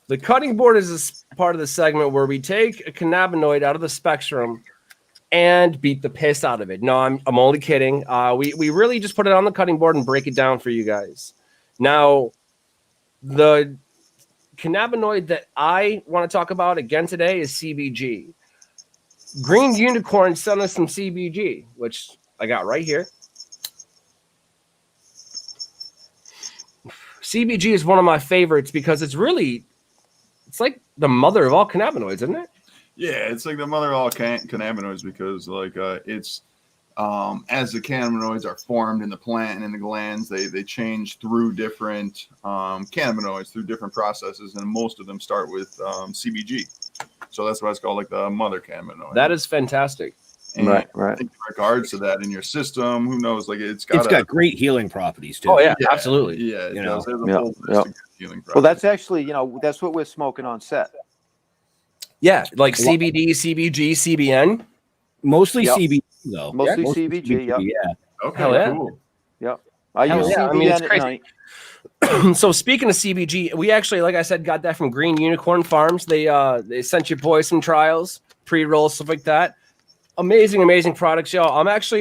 The cutting board is part of the segment where we take a cannabinoid out of the spectrum and beat the piss out of it. No, I'm only kidding. We really just put it on the cutting board and break it down for you guys. Now, the cannabinoid that I want to talk about again today is CBG. Green Unicorn sent us some CBG, which I got right here. CBG is one of my favorites because it's like the mother of all cannabinoids, isn't it? Yeah, it's like the mother of all cannabinoids because it's as the cannabinoids are formed in the plant and in the glands, they change through different cannabinoids through different processes, and most of them start with CBG. So that's why it's called like the mother cannabinoid. That is fantastic. And Right. I think in regards to that in your system, who knows? Like it's got great healing properties too. Oh yeah, absolutely. Yeah, it You does. know. There's a whole list of healing Well, properties. that's actually, that's what we're smoking on set. Yeah, like CBD, CBG, CBN. Mostly Yep. CBD though. Mostly CBG, yep. Yeah. Okay, Hell yeah. cool. Yep. I Hell use yeah, I CBN mean, it's at crazy. night. So speaking of CBG, we actually, like I said, got that from Green Unicorn Farms. They sent your boy some trials, pre-rolls, stuff like that. Amazing products, y'all. I'm actually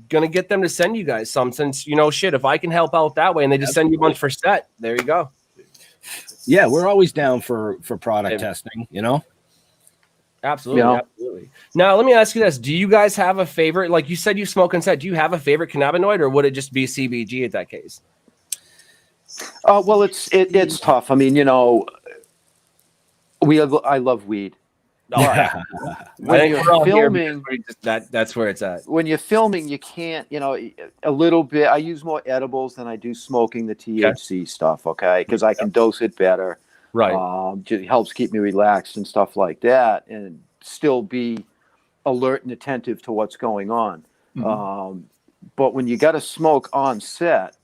gonna get them to send you guys some, since shit, if I can help out that way and they just send you a bunch for set, there you go. Yeah, we're always down for product testing, Absolutely, Yeah. absolutely. Now let me ask you this: do you guys have a favorite? Like you said, you smoke on set. Do you have a favorite cannabinoid, or would it just be CBG at that case? Well, it's tough. I mean, I love weed. All right. When I you're think we're all here filming, because that's where it's at. when you're filming, you can't, a little bit. I use more edibles than I do smoking the THC stuff. Okay, because I can dose it better. Right. It helps keep me relaxed and stuff like that, and still be alert and attentive to what's going on. Mhm. But when you got to smoke on set,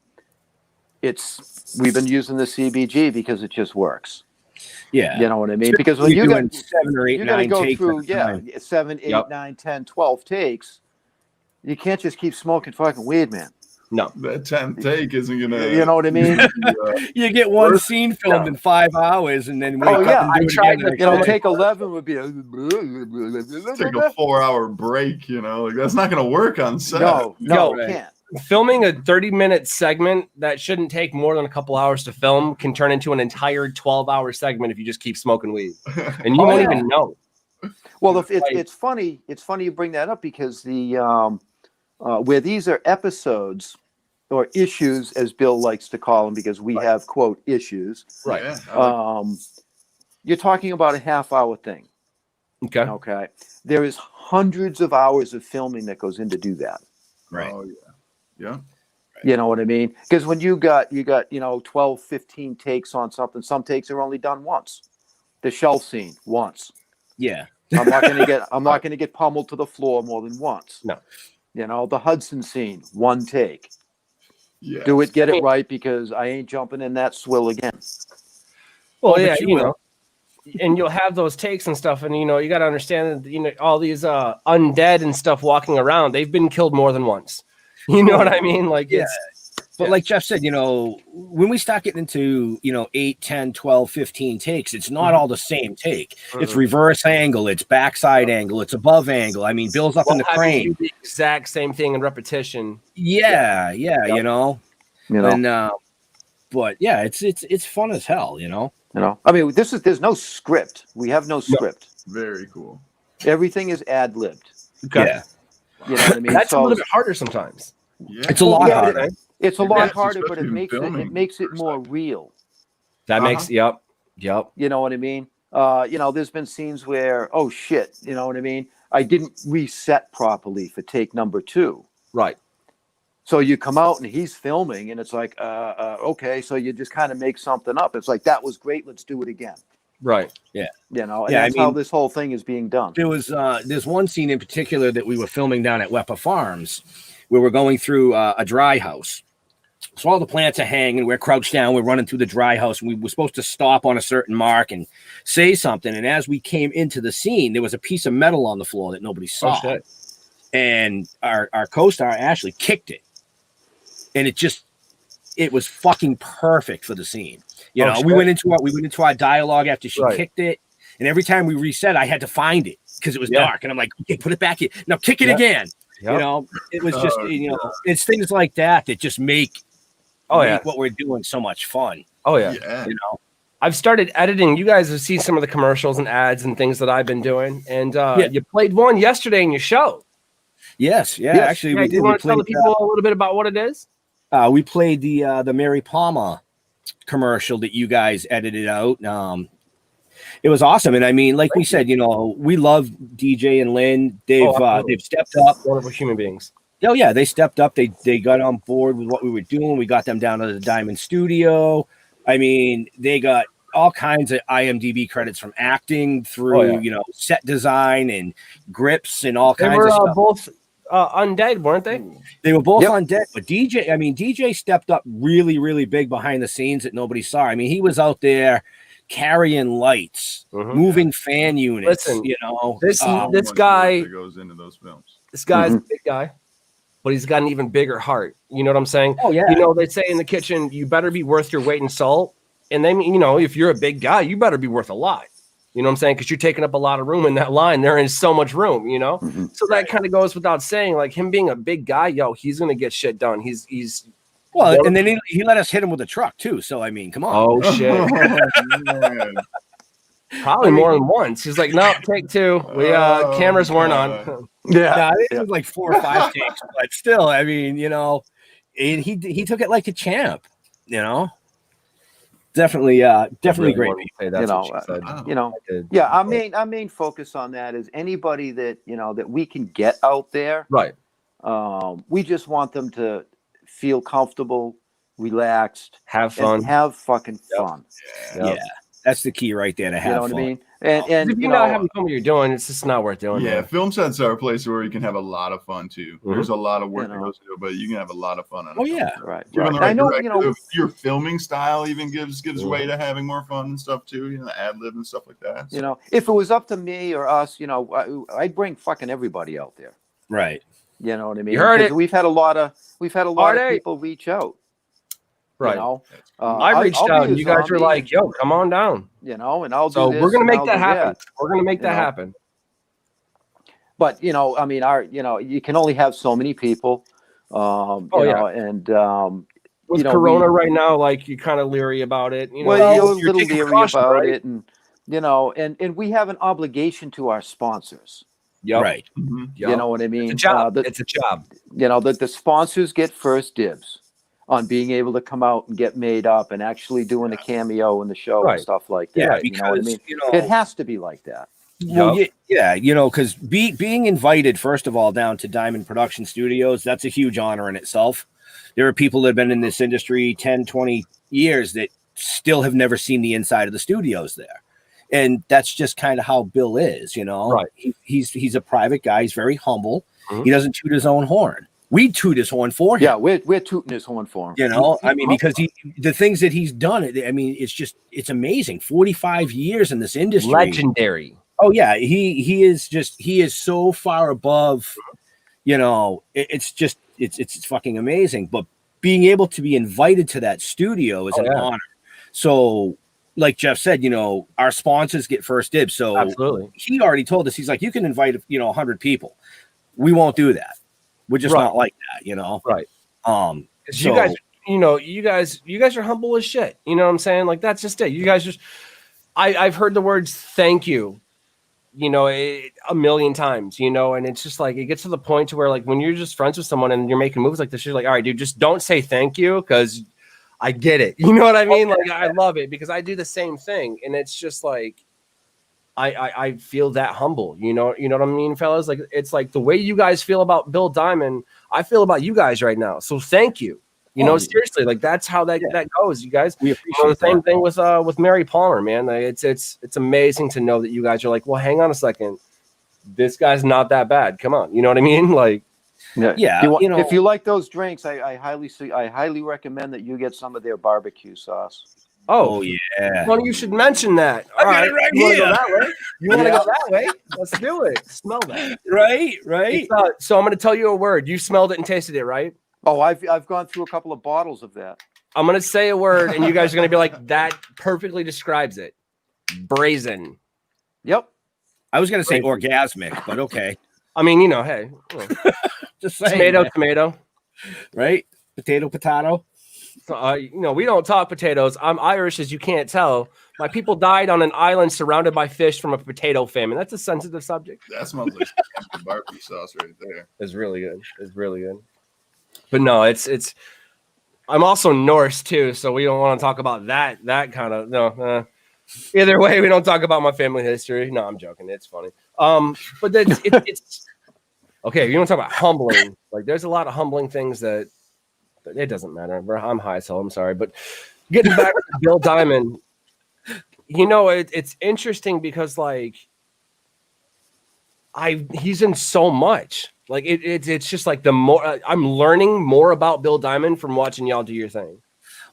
we've been using the CBG because it just works. Yeah. You know what I mean? Because when You're you doing got 7 or 8, you got to 9 go takes through, at a time. 7, 8, Yep. 9, 10, 12 takes. You can't just keep smoking fucking weed, man. No. That 10th take isn't gonna. You know what I mean? You get one Worth- scene filmed in 5 hours and then wake Oh, up yeah, and do I it tried again. the to- next day. Take 11 would be Take a 4-hour break. Like that's not gonna work on set. no, Yo, it can't. Filming a 30-minute segment that shouldn't take more than a couple hours to film can turn into an entire 12-hour segment if you just keep smoking weed, and you Oh, won't yeah. even know. Well, it's funny. It's funny you bring that up because the where these are episodes or issues, as Bill likes to call them, because we have quote issues. Right. Yeah, You're talking about a half-hour thing. Okay. Okay, there is hundreds of hours of filming that goes in to do that. Right. Oh yeah. You know what I mean? Because when you got 12, 15 takes on something, some takes are only done once. The shelf scene once. Yeah. I'm not gonna get pummeled to the floor more than once. No. The Hudson scene, one take. Yeah. Do it, get it right, because I ain't jumping in that swill again. Well, Oh, but yeah, you you will. know, and you'll have those takes and stuff, and you got to understand that all these undead and stuff walking around, they've been killed more than once. You know what I mean? Like Yeah. it's But like Jeff said, when we start getting into, 8, 10, 12, 15 takes, it's not all the same take. It's reverse angle, it's backside angle, it's above angle. I mean, Bill's up in the having to crane. do the exact same thing in repetition. Yeah. You know, And but yeah, it's fun as hell, I mean, there's no script. We have no script. Very cool. Everything is ad libbed. Okay. Yeah. You know what I mean? That's a little bit harder sometimes. Yeah. It's a lot yeah, harder. It's a It lot is, harder, but especially it filming makes it for a more second. real. That makes yep. You know what I mean? There's been scenes where, oh shit, you know what I mean? I didn't reset properly for take number 2. Right. So you come out and he's filming, and it's like, okay, so you just kind of make something up. It's like, that was great, let's do it again. Right. And Yeah, that's I how mean- this whole thing is being done. There's one scene in particular that we were filming down at Wepa Farms where we're going through a dry house. So all the plants are hanging, we're crouched down, we're running through the dry house, and we were supposed to stop on a certain mark and say something. And as we came into the scene, there was a piece of metal on the floor that nobody saw. Oh, shit. And our co-star Ashley kicked it. And it just it was fucking perfect for the scene. You know, shit. we went into our dialogue after she Right. kicked it, and every time we reset, I had to find it because it was dark, and I'm like, okay, put it back in. Now kick it again. Yep. You know, it was just it's things like that that just make what we're doing so much fun. Oh yeah. Yeah. You know, I've started editing. You guys have seen some of the commercials and ads and things that I've been doing, and you played one yesterday in your show. yes, actually, we did. You want to tell the played, people a little bit about what it is? we played the Mary Palmer commercial that you guys edited out. It was awesome, and I mean, like we said, you know, we love DJ and Lynn. They've stepped up. Wonderful human beings. Oh yeah, they stepped up. They got on board with what we were doing. We got them down to the Diamond Studio. I mean, they got all kinds of IMDb credits from acting through you know, set design and grips and all kinds of stuff. Both undead, weren't they? They were both on deck, but DJ stepped up really, really big behind the scenes that nobody saw. I mean, he was out there carrying lights, moving fan units. Listen, you know, this guy that goes into those films. This guy's a big guy, but he's got an even bigger heart. You know what I'm saying? Oh yeah. You know, they say in the kitchen, you better be worth your weight in salt. And then, you know, if you're a big guy, you better be worth a lot. You know what I'm saying? Because you're taking up a lot of room in that line. There is so much room, you know? So that kind of goes without saying, like him being a big guy, he's going to get shit done. He's well, and then he let us hit him with a truck too. So, I mean, come on. Oh, shit. Probably more than once. He's like, no, take two. We cameras weren't on. Yeah, it was like 4 or 5 takes, but still, I mean, you know, and he took it like a champ, you know. Definitely great. Our main focus on that is anybody that, you know, that we can get out there. Right. We just want them to feel comfortable, relaxed, have fun, and have fucking fun. Yeah. That's the key right there, to have fun. You know what I mean? And if you're not having fun what you're doing, it's just not worth doing. Yeah, film sets are a place where you can have a lot of fun too. There's a lot of work that goes into it, but you can have a lot of fun on it. Oh yeah, right. I know, you know, your filming style even gives way to having more fun and stuff too. You know, ad lib and stuff like that. So. You know, if it was up to me or us, you know, I'd bring fucking everybody out there. Right. You know what I mean? You heard it. We've had a lot of people reach out. Right. You know, I reached out and you guys were like, yo, come on down. You know, and I'll do this. So we're going to make that happen. We're going to make that happen. But, you know, I mean, you can only have so many people. You know, and, with Corona right now, like you're kind of leery about it. You know, well, you're a little leery about it. And, you know, and we have an obligation to our sponsors. Yep. Right. Yep. You know what I mean? It's a job. It's a job. You know, the sponsors get first dibs on being able to come out and get made up and actually doing a cameo in the show and stuff like that. Yeah, because, you know what I mean? You know, it has to be like that. Well, yeah, you know, because being invited, first of all, down to Diamond Production Studios, that's a huge honor in itself. There are people that have been in this industry 10, 20 years that still have never seen the inside of the studios there. And that's just kind of how Bill is, you know. Right. He's a private guy. He's very humble. He doesn't toot his own horn. We toot his horn for him. Yeah, we're tooting his horn for him. You know, I mean, because the things that he's done, I mean, it's amazing. 45 years in this industry. Legendary. Oh yeah, he is so far above, you know, it's fucking amazing. But being able to be invited to that studio is an honor. So, like Jeff said, you know, our sponsors get first dibs. So absolutely, he already told us, he's like, you can invite 100 people. We won't do that. We're just not like that, you know. Right. So, you guys are humble as shit. You know what I'm saying? Like that's just it. You guys just I've heard the words thank you, you know, a million times, you know, and it's just like it gets to the point to where like when you're just friends with someone and you're making movies like this, you're like, all right, dude, just don't say thank you because I get it. You know what I mean? Like I love it because I do the same thing. And it's just like I feel that humble, you know what I mean, fellas? Like it's like the way you guys feel about Bill Diamond, I feel about you guys right now. So thank you. You know, seriously, like that's how that goes, you guys. We appreciate the same thing with Mary Palmer, man. Like, it's amazing to know that you guys are like, well, hang on a second, this guy's not that bad. Come on, you know what I mean? Like, yeah. If you like those drinks, I highly recommend that you get some of their barbecue sauce. Oh yeah. Well, you should mention that. All right, right you here. You want to go that way? Let's do it. Smell that. Right. So I'm going to tell you a word. You smelled it and tasted it, right? Oh, I've gone through a couple of bottles of that. I'm gonna say a word, and you guys are gonna be like, that perfectly describes it. Brazen. Yep. I was gonna say orgasmic, but okay. I mean, you know, hey, Just saying, tomato, man. tomato. Right? Potato, potato. So, you know, we don't talk potatoes. I'm Irish, as you can't tell. My people died on an island surrounded by fish from a potato famine. That's a sensitive subject. That smells like barbecue sauce right there. It's really good. It's really good. But no, it's. I'm also Norse too, so we don't want to talk about that kind of no. Either way, we don't talk about my family history. No, I'm joking. It's funny. But it's okay. You want to talk about humbling? Like, there's a lot of humbling things that it doesn't matter. I'm high, so I'm sorry. But getting back to Bill Diamond, you know, it's interesting because like he's in so much. Like it's just like the more I'm learning more about Bill Diamond from watching y'all do your thing.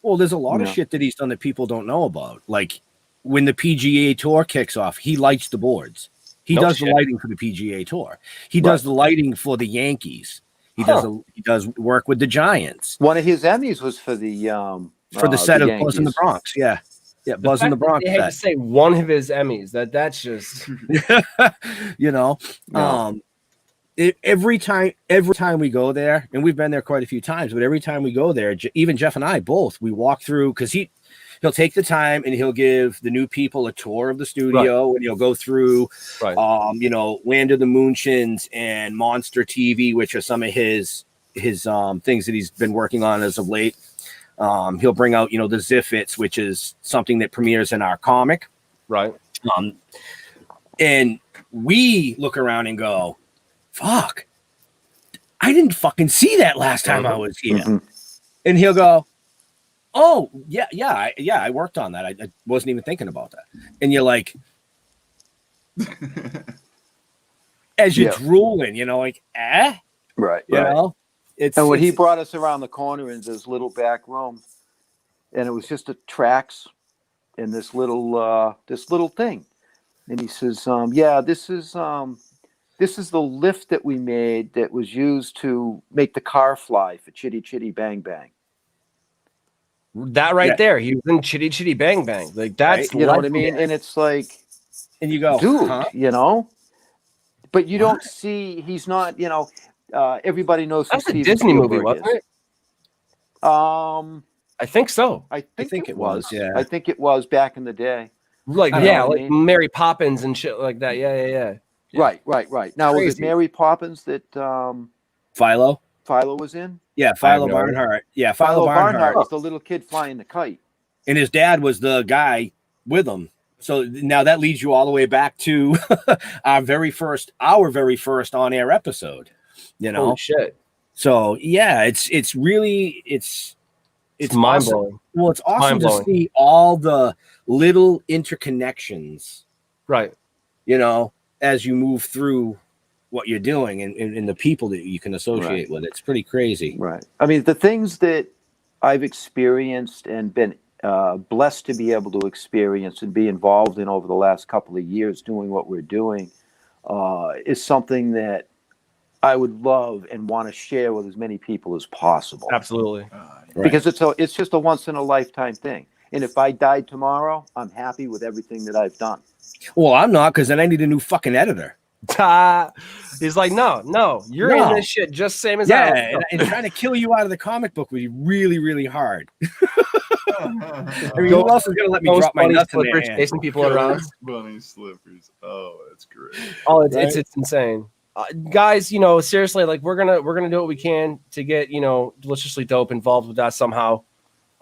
Well, there's a lot of shit that he's done that people don't know about. Like when the PGA Tour kicks off, he lights the boards. He does the lighting for the PGA Tour. He does the lighting for the Yankees. He does work with the Giants. One of his Emmys was for the set of Yankees. Buzz in the Bronx. Yeah, Buzz in the Bronx. They had to say one of his Emmys. That's just you know. Every time we go there, and we've been there quite a few times, but every time we go there, even Jeff and I both, we walk through because he'll take the time and he'll give the new people a tour of the studio, and he'll go through, you know, Land of the Moonshins and Monster TV, which are some of his things that he's been working on as of late. He'll bring out, you know, the Ziffits, which is something that premieres in our comic, right? And we look around and go, fuck, I didn't fucking see that last time I was here. Mm-hmm. And he'll go, oh, I worked on that. I wasn't even thinking about that. And you're like, as you're drooling, you know, like, right. You know? And when he brought us around the corner in this little back room, and it was just a tracks in this little thing. And he says, this is the lift that we made that was used to make the car fly for Chitty Chitty Bang Bang. That right there. He was in Chitty Chitty Bang Bang. Like, that's you know what I mean? And it's like, and you go, dude, you know, but you don't see, he's not, you know, everybody knows that's who a Steven Disney movie, Spielberg wasn't it? I think so. I think it was. Yeah, I think it was back in the day. Like, like Mary Poppins and shit like that. Yeah. Right. Now, Crazy. was it Mary Poppins that Philo was in? Yeah, Philo Barnhart. Yeah, Philo Barnhart was the little kid flying the kite. And his dad was the guy with him. So now that leads you all the way back to our very first on-air episode. You know? Oh, shit. So yeah, it's mind-blowing. Awesome. Well, it's awesome to see all the little interconnections. Right. You know, as you move through what you're doing and the people that you can associate with. It's pretty crazy. Right. I mean, the things that I've experienced and been blessed to be able to experience and be involved in over the last couple of years doing what we're doing is something that I would love and want to share with as many people as possible. Absolutely. Because it's just a once in a lifetime thing. And if I died tomorrow, I'm happy with everything that I've done. Well, I'm not, because then I need a new fucking editor. He's like, no, you're in this shit just same as I am. And trying to kill you out of the comic book would be really, really hard. I mean, who else is going to let me drop my nuts in there? Chasing people around. Bunny slippers. Oh, that's great. Oh, it's insane. Guys, you know, seriously, like we're gonna do what we can to get, you know, Deliciously Dope involved with that somehow.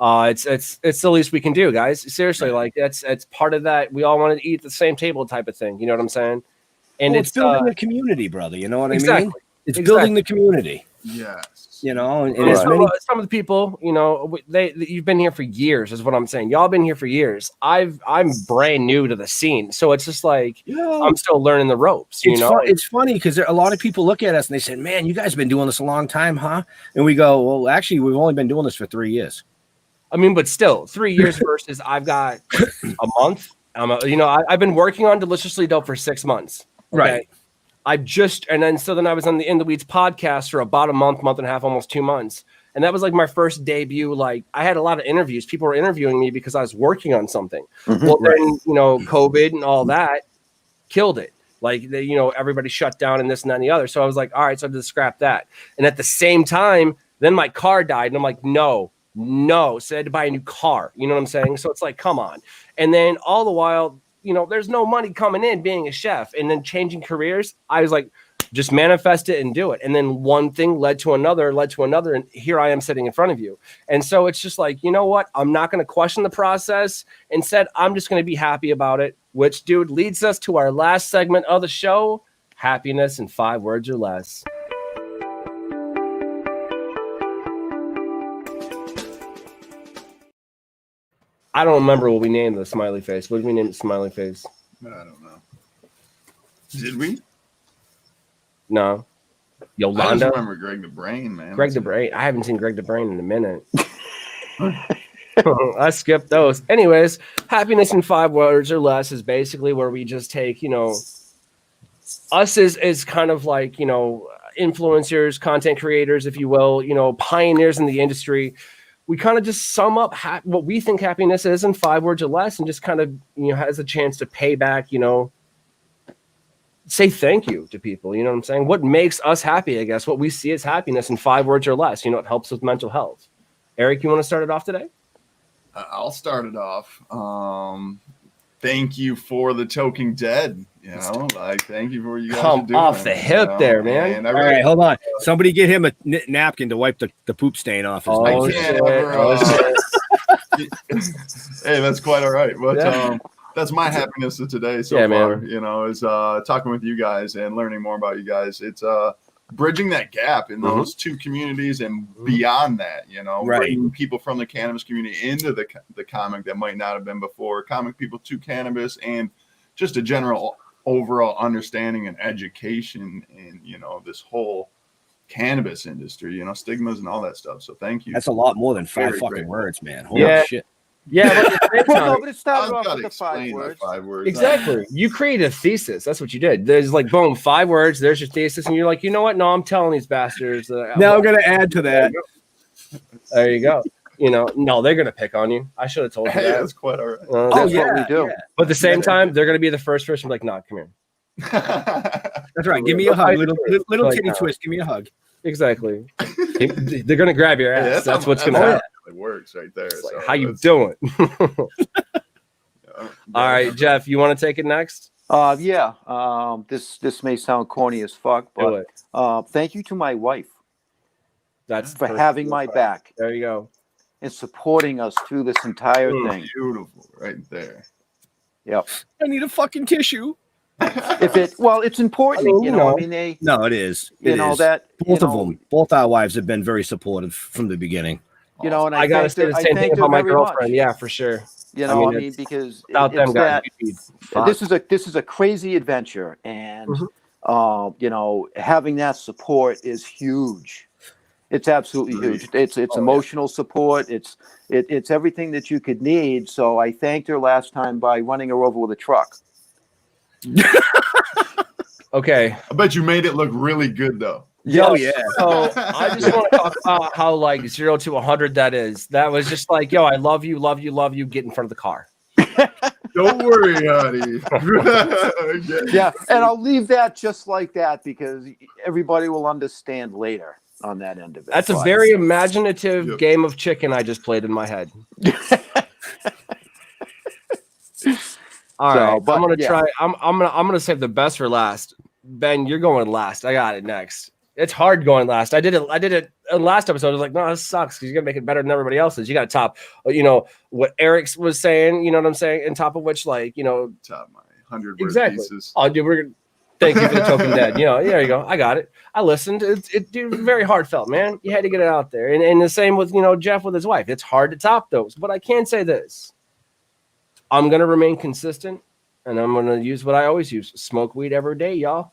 It's the least we can do, guys. Seriously, like it's part of that. We all want to eat at the same table type of thing. You know what I'm saying? And it's building the community, brother. You know what I mean? It's exactly. Building the community. Yes. You know, and some of the people, you know, you've been here for years, is what I'm saying. Y'all been here for years. I'm brand new to the scene, so it's just like I'm still learning the ropes. You know, it's funny because a lot of people look at us and they say, "Man, you guys have been doing this a long time, huh?" And we go, "Well, actually, we've only been doing this for 3 years." I mean, but still, 3 years versus I've got a month. I've been working on Deliciously Dope for 6 months. Okay? Right. I was on the In the Weeds podcast for about a month and a half, almost 2 months. And that was like my first debut. Like I had a lot of interviews. People were interviewing me because I was working on something. Well, then, you know, COVID and all that killed it. Like, you know, everybody shut down and this and that and the other. So I was like, all right, so I had to scrap that. And at the same time, then my car died. And I'm like, no. So I had to buy a new car. You know what I'm saying? So it's like, come on. And then all the while, you know, there's no money coming in being a chef and then changing careers. I was like, just manifest it and do it. And then one thing led to another. And here I am sitting in front of you. And so it's just like, you know what? I'm not going to question the process. Instead, I'm just going to be happy about it, which, dude, leads us to our last segment of the show, happiness in 5 words or less. I don't remember what we named the smiley face. What did we name the smiley face? I don't know. Did we? No. I just Yolanda? remember Greg the Brain, man. Greg the Brain. I haven't seen Greg the Brain in a minute. I skipped those. Anyways, happiness in 5 words or less is basically where we just take, you know, us is kind of like, you know, influencers, content creators, if you will, you know, pioneers in the industry. We kind of just sum up what we think happiness is in 5 words or less, and just kind of, you know, has a chance to pay back, you know, say thank you to people. You know what I'm saying? What makes us happy, I guess, what we see as happiness in 5 words or less. You know, it helps with mental health. Eric, you want to start it off today? I'll start it off. Thank you for the Toking Dead. You know, like, thank you for what you guys are Come doing. off the hip there, man. And All right, hold on. Somebody get him a napkin to wipe the poop stain off his Oh, nose. shit. Hey, that's quite all right. But Yeah. that's my happiness of today so far. Man. You know, is talking with you guys and learning more about you guys. It's bridging that gap in those two communities and beyond that. You know, bringing people from the cannabis community into the comic that might not have been before. Comic people to cannabis, and just a general overall understanding and education in, you know, this whole cannabis industry, you know, stigmas and all that stuff. So thank you. That's a lot more than 5 fucking grateful. words, man. Holy shit. Yeah, but at the same Well, time, no, but it started I've off got with to the 5 explain words. the 5 words. exactly. You created a thesis. That's what you did. There's like, boom, 5 words. There's your thesis. And you're like, you know what? No, I'm telling these bastards. Now I'm going to add to that. There you go. You know, no, they're going to pick on you. I should have told you Hey, that. that's quite all right. That's what we do. But at the same time, they're going to be the first person like, nah, come here. That's right. Give me a hug. Little Like, titty twist. Give me a hug. Exactly. They're going to grab your ass. Yeah, that's what's going to how happen. it works right there. It's like, So how you that's- doing? yeah. All right, Jeff, you want to take it next? This may sound corny as fuck, Do it. but thank you to my wife That's for having my back There you go. and supporting us through this entire thing. Beautiful right there. Yep. I need a fucking tissue. It's important. I mean, you you know, know. I mean, No, it is. you It know is. that Both you of know, them. Both our wives have been very supportive from the beginning. You know, and I got to thanked say her- the I same thing thanked her about my very girlfriend. much. Yeah, for sure. You know, I mean, it's- because Without them it's guys, that you'd be fucked. this is a crazy adventure, and Mhm. you know, having that support is huge. It's absolutely huge. It's emotional support. It's everything that you could need. So I thanked her last time by running her over with a truck. Okay. I bet you made it look really good though. Oh, yeah. So I just want to talk about how like 0 to 100 that is. That was just like, yo, I love you, love you, love you. Get in front of the car. Don't worry, honey. Yeah, and I'll leave that just like that because everybody will understand later on that end of it. That's a But- very imaginative Yep. game of chicken I just played in my head. All So, right, but, I'm gonna yeah. try. I'm gonna save the best for last. Ben, you're going last. I got it next. It's hard going last. I did it in last episode. I was like, no, this sucks because you gotta make it better than everybody else's. You got to top, you know, what Eric was saying. You know what I'm saying? And top of which, like, you know, Top my 100 word exactly. pieces. Oh, dude, we're gonna thank you for the token dead. You know, there you go. I got it. I listened. It dude, very heartfelt, man. You had to get it out there. And the same with, you know, Jeff with his wife. It's hard to top those. But I can say this. I'm gonna remain consistent, and I'm gonna use what I always use: smoke weed every day, y'all.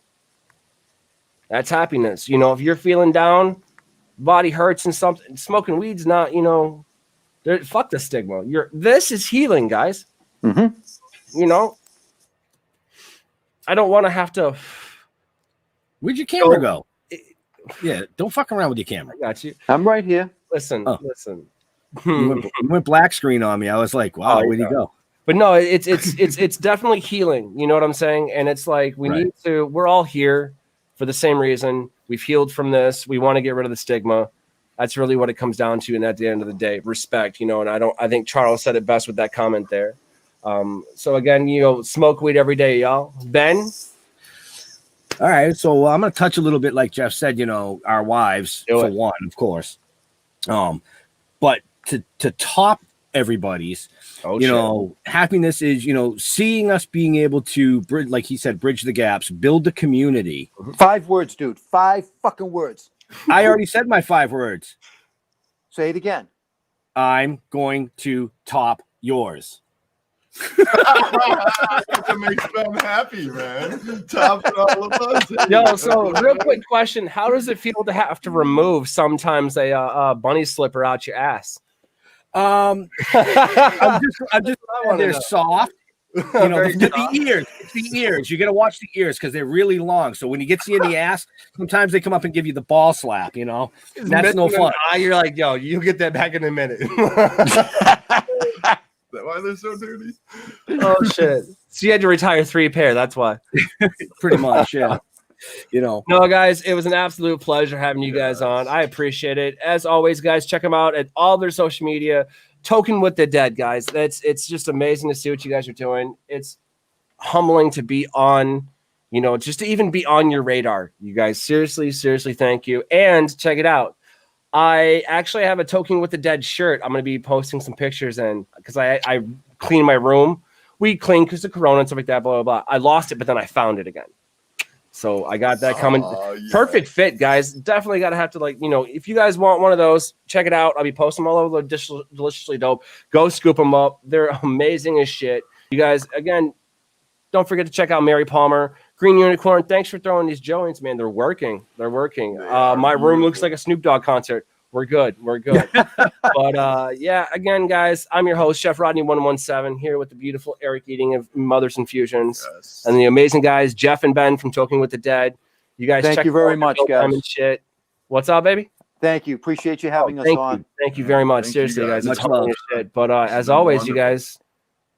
That's happiness. You know, if you're feeling down, body hurts and something, smoking weed's not, you know, fuck the stigma. This is healing, guys. Mhm. You know, I don't want to have to. Where'd your camera go? Yeah, don't fuck around with your camera. I got you. I'm right here. Listen, Oh. listen. You went black screen on me. I was like, wow, where'd he go? But no, it's definitely healing. You know what I'm saying? And it's like we're all here for the same reason. We've healed from this. We want to get rid of the stigma. That's really what it comes down to. And at the end of the day, respect, you know, and I think Charles said it best with that comment there. So again, you know, smoke weed every day, y'all. Ben? All right. So I'm going to touch a little bit, like Jeff said, you know, our wives for one, of course. But to top everybody's, know, happiness is, you know, seeing us being able to bridge, like he said, bridge the gaps, build the community. 5 words, dude. 5 fucking words. I already said my 5 words. Say it again. I'm going to top yours. That makes Ben happy, man. Topping all of us. Yo, so real quick question: how does it feel to have to remove sometimes a bunny slipper out your ass? I'm just they're soft. You know, the ears. It's the ears. You got to watch the ears because they're really long. So when he gets you in the ass, sometimes they come up and give you the ball slap. You know, that's no fun. You're like, yo, you'll get that back in a minute. Why they're so dirty? Oh shit! So you had to retire 3 pair. That's why. Pretty much, yeah. You know. No, guys, it was an absolute pleasure having you guys on. I appreciate it. As always, guys, check them out at all their social media. Toking with the Dead, guys. It's just amazing to see what you guys are doing. It's humbling to be on, you know, just to even be on your radar. You guys, seriously, thank you. And check it out. I actually have a Toking with the Dead shirt. I'm going to be posting some pictures in because I clean my room. We clean because of Corona and stuff like that, blah, blah, blah. I lost it, but then I found it again. So I got that coming. Yeah. Perfect fit, guys. Definitely got to have to, like, you know, if you guys want one of those, check it out. I'll be posting them all over the Deliciously Dope. Go scoop them up. They're amazing as shit. You guys, again, don't forget to check out Mary Palmer. Green Unicorn, thanks for throwing these joints, man. They're working. My room looks like a Snoop Dogg concert. We're good. But yeah, again, guys, I'm your host, Chef Rodney 117, here with the beautiful Eric Eating of Mother's Infusions, and the amazing guys, Jeff and Ben from Toking with the Dead. You guys, thank you very much, guys. Shit. What's up, baby? Thank you. Appreciate you having us on. Thank you very much. Seriously, guys. It's humbling as shit. But as always, you guys,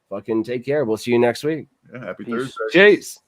fucking take care. We'll see you next week. Yeah, happy Thursday. Cheers.